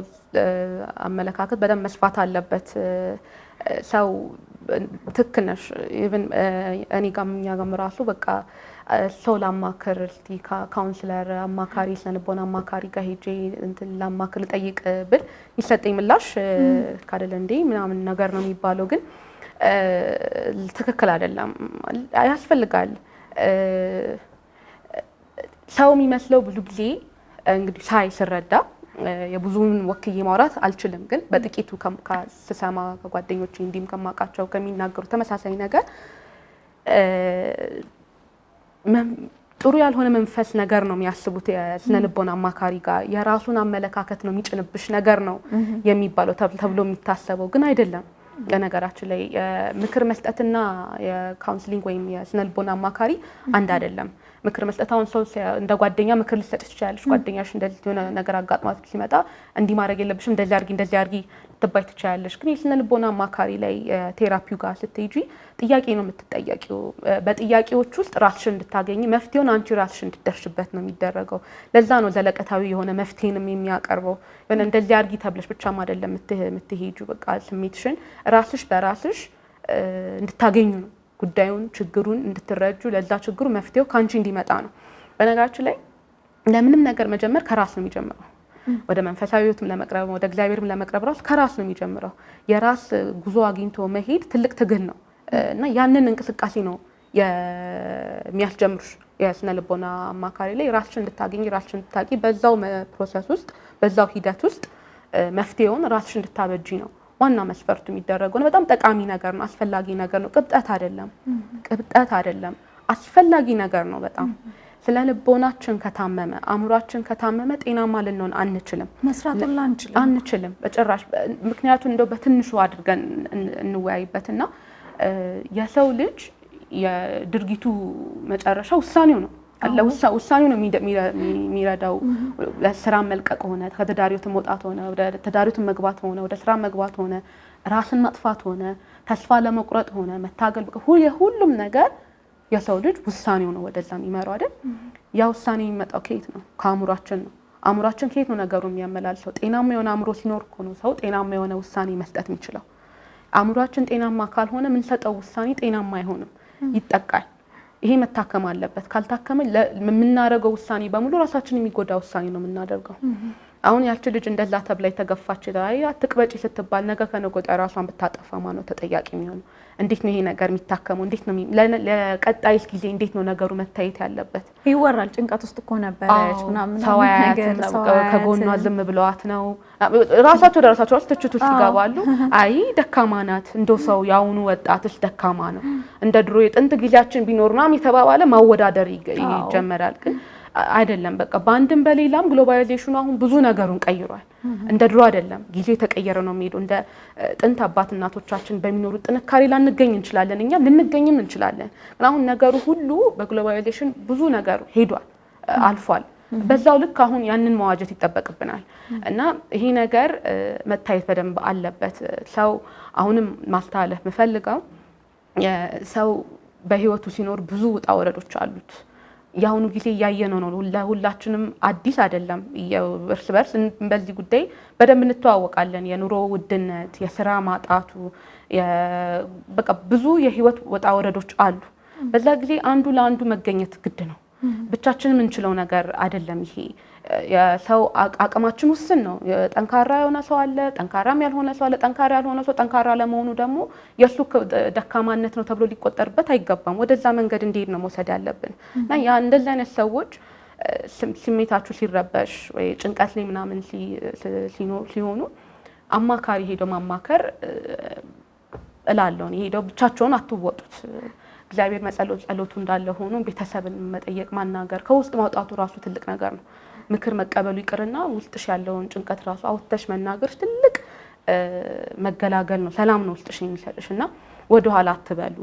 አመለካከት በደንብ መስፋት አለበት። ሰው ትክክል ነሽ። ኢቭን እኔ ጋርም እኛ ጋርም ራሱ በቃ ሰው ላማክር እስቲ ካውንስለር አማካሪ ስነ ልቦና አማካሪ ጋር ሄጄ እንትን ላማክር ልጠይቅ ብል ይሰጠኝ ምላሽ ካደለ እንዴ ምናምን ነገር ነው የሚባለው። ግን ትክክል አይደለም። ያስፈልጋል። ሰው የሚመስለው ብዙ ጊዜ እንግዲህ ስረዳ የብዙውን ወክዬ ማውራት አልችልም። ግን በጥቂቱ ስሰማ ከጓደኞቼ እንዲም ከማውቃቸው ከሚናገሩ ተመሳሳይ ነገር ጥሩ ያልሆነ መንፈስ ነገር ነው የሚያስቡት። የስነ ልቦና አማካሪ ጋር የራሱን አመለካከት ነው የሚጭንብሽ ነገር ነው የሚባለው ተብሎ የሚታሰበው ግን አይደለም። በነገራችን ላይ ምክር መስጠትና የካውንስሊንግ ወይም የስነ ልቦና አማካሪ አንድ አይደለም። ምክር መስጠት አሁን ሰው እንደ ጓደኛ ምክር ልትሰጥ ትችላለሽ። ጓደኛሽ እንደዚህ የሆነ ነገር አጋጥሟት ሲመጣ እንዲህ ማድረግ የለብሽም እንደዚህ አድርጊ ልትባይ ትችላለሽ። ግን የስነ ልቦና አማካሪ ላይ ቴራፒው ጋር ስትሄጂ ጥያቄ ነው የምትጠየቂው። በጥያቄዎች ውስጥ ራስሽን እንድታገኝ መፍትሄውን አንቺ ራስሽ እንድትደርሽበት ነው የሚደረገው። ለዛ ነው ዘለቀታዊ የሆነ መፍትሄንም የሚያቀርበው። የሆነ እንደዚህ አድርጊ ተብለሽ ብቻም አይደለም የምትሄጂው። በቃ ስሜትሽን ራስሽ በራስሽ እንድታገኙ ነው ጉዳዩን ችግሩን እንድትረጁ ለዛ ችግሩ መፍትሄው ካንቺ እንዲመጣ ነው። በነገራችን ላይ ለምንም ነገር መጀመር ከራስ ነው የሚጀምረው። ወደ መንፈሳዊ ህይወትም ለመቅረብ ወደ እግዚአብሔርም ለመቅረብ ራሱ ከራስ ነው የሚጀምረው። የራስ ጉዞ አግኝቶ መሄድ ትልቅ ትግል ነው እና ያንን እንቅስቃሴ ነው የሚያስጀምሩሽ። የስነ ልቦና አማካሪ ላይ ራስሽን እንድታገኝ ራስሽን እንድታቂ በዛው ፕሮሰስ ውስጥ በዛው ሂደት ውስጥ መፍትሄውን ራስሽ እንድታበጂ ነው ዋና መስፈርቱ የሚደረገው ነው። በጣም ጠቃሚ ነገር ነው። አስፈላጊ ነገር ነው። ቅብጠት አይደለም። አስፈላጊ ነገር ነው በጣም። ስለ ልቦናችን ከታመመ አእምሯችን ከታመመ ጤናማ ልንሆን አንችልም። መስራቱን አንችልም በጭራሽ። ምክንያቱም እንደው በትንሹ አድርገን እንወያይበትና የሰው ልጅ የድርጊቱ መጨረሻ ውሳኔው ነው። ውሳኔው ነው የሚረዳው። ለስራ መልቀቅ ሆነ ከተዳሪዎት መውጣት ሆነ ወደ ተዳሪዎት መግባት ሆነ ወደ ስራ መግባት ሆነ ራስን ማጥፋት ሆነ ተስፋ ለመቁረጥ ሆነ መታገል ሁሉም ነገር የሰው ልጅ ውሳኔው ነው ወደዛ የሚመራው አይደል? ያ ውሳኔ የሚመጣው ከየት ነው? ከአእምሯችን ነው። አእምሯችን ከየት ነው ነገሩን የሚያመላልሰው? ጤናማ የሆነ አእምሮ ሲኖር እኮ ነው ሰው ጤናማ የሆነ ውሳኔ መስጠት የሚችለው። አእምሯችን ጤናማ ካልሆነ የምንሰጠው ውሳኔ ጤናማ አይሆንም፣ ይጠቃል። ይሄ መታከም አለበት። ካልታከመ የምናደርገው ውሳኔ በሙሉ ራሳችን የሚጎዳ ውሳኔ ነው የምናደርገው። አሁን ያቺ ልጅ እንደዛ ተብላ የተገፋች ላይ አትቅበጪ ስትባል ነገ ከነገ ወዲያ ራሷን ብታጠፋ ማነው ተጠያቂ የሚሆነው? እንዴት ነው ይሄ ነገር የሚታከመው? እንዴት ነው ለቀጣይስ ጊዜ እንዴት ነው ነገሩ መታየት ያለበት? ይወራል። ጭንቀት ውስጥ እኮ ነበረች ምናምን ነገር ከጎኗ ዝም ብለዋት ነው ራሳቸው ደረሳቸው ትችት ውስጥ ይገባሉ። አይ ደካማ ናት፣ እንደው ሰው ያውኑ ወጣትስ ደካማ ነው፣ እንደ ድሮ የጥንት ጊዜያችን ቢኖር ምናምን የተባባለ ማወዳደር ይጀመራል። ግን አይደለም በቃ በአንድም በሌላም ግሎባላይዜሽኑ አሁን ብዙ ነገሩን ቀይሯል። እንደ ድሮ አይደለም፣ ጊዜው የተቀየረ ነው የሚሄደው። እንደ ጥንት አባት እናቶቻችን በሚኖሩ ጥንካሬ ላንገኝ እንችላለን፣ እኛም ልንገኝም እንችላለን። ግን አሁን ነገሩ ሁሉ በግሎባላይዜሽን ብዙ ነገር ሄዷል፣ አልፏል። በዛው ልክ አሁን ያንን መዋጀት ይጠበቅብናል እና ይሄ ነገር መታየት በደንብ አለበት። ሰው አሁንም ማስተላለፍ የምፈልገው ሰው በህይወቱ ሲኖር ብዙ ውጣ ወረዶች አሉት። ያሁኑ ጊዜ እያየነው ነው፣ ለሁላችንም አዲስ አይደለም። እርስ በርስ በዚህ ጉዳይ በደንብ እንተዋወቃለን። የኑሮ ውድነት፣ የስራ ማጣቱ፣ በቃ ብዙ የህይወት ውጣ ወረዶች አሉ። በዛ ጊዜ አንዱ ለአንዱ መገኘት ግድ ነው። ብቻችንን የምንችለው ነገር አይደለም። ይሄ የሰው አቅማችን ውስን ነው። ጠንካራ የሆነ ሰው አለ፣ ጠንካራም ያልሆነ ሰው አለ። ጠንካራ ያልሆነ ሰው ጠንካራ ለመሆኑ ደግሞ የሱ ደካማነት ነው ተብሎ ሊቆጠርበት አይገባም። ወደዛ መንገድ እንዲሄድ ነው መውሰድ ያለብን እና ያ እንደዚህ አይነት ሰዎች ስሜታችሁ ሲረበሽ ወይ ጭንቀት ላይ ምናምን ሲሆኑ አማካሪ ሄዶ ማማከር እላለሁ። ሄደው ብቻቸውን አትወጡት። እግዚአብሔር ጸሎቱ እንዳለ ሆኖ ቤተሰብን መጠየቅ ማናገር ከውስጥ ማውጣቱ ራሱ ትልቅ ነገር ነው። ምክር መቀበሉ ይቅርና ውስጥሽ ያለውን ጭንቀት ራሱ አውጥተሽ መናገር ትልቅ መገላገል ነው፣ ሰላም ነው ውስጥሽ የሚሰጥሽና ወደ ኋላ አትበሉ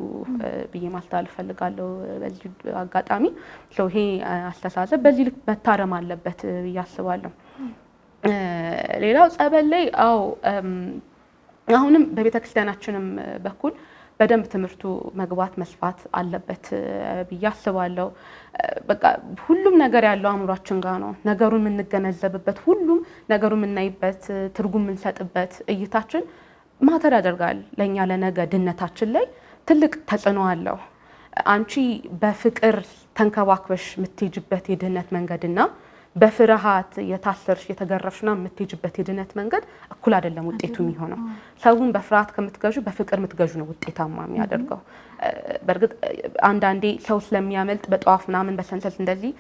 ብዬ ማስተላለፍ ፈልጋለሁ። በዚህ አጋጣሚ ይሄ አስተሳሰብ በዚህ ልክ መታረም አለበት ብዬ አስባለሁ። ሌላው ጸበል ላይ አሁንም በቤተክርስቲያናችንም በኩል በደንብ ትምህርቱ መግባት መስፋት አለበት ብዬ አስባለሁ። በቃ ሁሉም ነገር ያለው አእምሯችን ጋር ነው። ነገሩን የምንገነዘብበት፣ ሁሉም ነገሩን የምናይበት፣ ትርጉም የምንሰጥበት እይታችን ማተር ያደርጋል። ለእኛ ለነገ ድነታችን ላይ ትልቅ ተጽዕኖ አለው። አንቺ በፍቅር ተንከባክበሽ የምትሄጅበት የድህነት መንገድና በፍርሃት የታሰርሽ የተገረፍሽና የምትሄጅበት የድነት መንገድ እኩል አይደለም ውጤቱ የሚሆነው። ሰውን በፍርሃት ከምትገዡ በፍቅር የምትገዡ ነው ውጤታማ የሚያደርገው። በእርግጥ አንዳንዴ ሰው ስለሚያመልጥ በጧፍ ምናምን በሰንሰለት እንደዚህ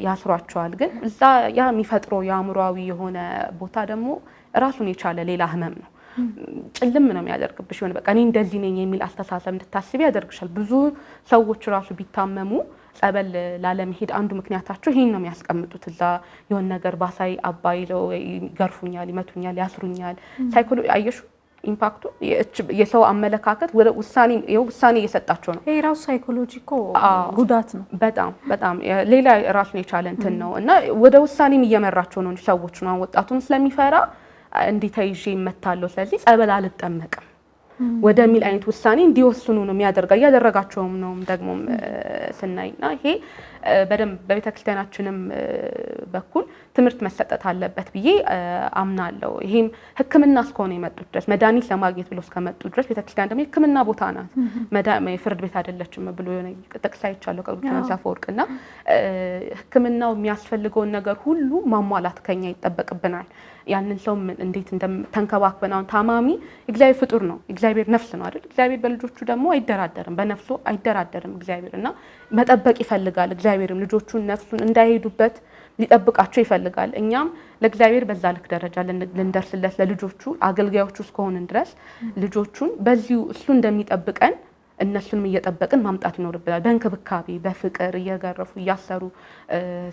ያስሯቸዋል። ግን እዛ ያ የሚፈጥረው የአእምሯዊ የሆነ ቦታ ደግሞ ራሱን የቻለ ሌላ ህመም ነው። ጭልም ነው የሚያደርግብሽ። የሆነ በቃ እኔ እንደዚህ ነኝ የሚል አስተሳሰብ እንድታስቢ ያደርግሻል። ብዙ ሰዎች ራሱ ቢታመሙ ጸበል ላለመሄድ አንዱ ምክንያታቸው ይሄን ነው የሚያስቀምጡት። እዛ የሆነ ነገር ባሳይ አባይለው ይገርፉኛል፣ ይመቱኛል፣ ያስሩኛል። ሳይኮሎጂ አየሹ ኢምፓክቱ የሰው አመለካከት ወደ ውሳኔ እየሰጣቸው ነው። ይሄ ራሱ ሳይኮሎጂ እኮ ጉዳት ነው። በጣም ሌላ ራሱን የቻለ እንትን ነው እና ወደ ውሳኔም እየመራቸው ነው ሰዎች ነው። ወጣቱን ስለሚፈራ እንዴት አይዤ እመታለሁ፣ ስለዚህ ጸበል አልጠመቅም ወደሚል አይነት ውሳኔ እንዲወስኑ ነው የሚያደርጋ እያደረጋቸውም ነው ደግሞ ስናይና ይሄ በደንብ በቤተክርስቲያናችንም በኩል ትምህርት መሰጠት አለበት ብዬ አምናለሁ። ይሄም ሕክምና እስከሆነ የመጡት ድረስ መድኃኒት ለማግኘት ብሎ እስከመጡ ድረስ ቤተክርስቲያን ደግሞ የሕክምና ቦታ ናት፣ ፍርድ ቤት አይደለችም ብሎ የሆነ ጥቅስ አይቻለሁ ከቅዱስ አፈወርቅና ሕክምናው የሚያስፈልገውን ነገር ሁሉ ማሟላት ከኛ ይጠበቅብናል። ያንን ሰው እንዴት ተንከባክበን አሁን ታማሚ እግዚአብሔር ፍጡር ነው፣ እግዚአብሔር ነፍስ ነው አይደል? እግዚአብሔር በልጆቹ ደግሞ አይደራደርም፣ በነፍሱ አይደራደርም እግዚአብሔር እና መጠበቅ ይፈልጋል። እግዚአብሔርም ልጆቹን ነፍሱን እንዳይሄዱበት ሊጠብቃቸው ይፈልጋል። እኛም ለእግዚአብሔር በዛ ልክ ደረጃ ልንደርስለት ለልጆቹ አገልጋዮቹ እስከሆንን ድረስ ልጆቹን በዚሁ እሱ እንደሚጠብቀን እነሱንም እየጠበቅን ማምጣት ይኖርብናል። በእንክብካቤ በፍቅር እየገረፉ እያሰሩ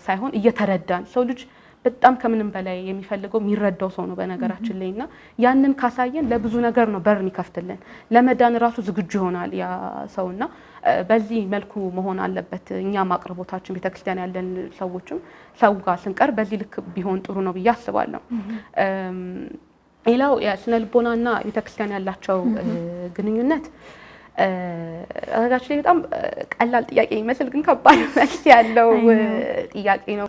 ሳይሆን እየተረዳን ሰው ልጅ በጣም ከምንም በላይ የሚፈልገው የሚረዳው ሰው ነው በነገራችን ላይ እና ያንን ካሳየን ለብዙ ነገር ነው በር የሚከፍትልን። ለመዳን ራሱ ዝግጁ ይሆናል ያ ሰውና በዚህ መልኩ መሆን አለበት። እኛም አቅርቦታችን ቤተክርስቲያን ያለን ሰዎችም ሰው ጋር ስንቀር በዚህ ልክ ቢሆን ጥሩ ነው ብዬ አስባለሁ። ሌላው የስነ ልቦናና ቤተክርስቲያን ያላቸው ግንኙነት አጋች ላይ በጣም ቀላል ጥያቄ ይመስል ግን ከባድ መልስ ያለው ጥያቄ ነው።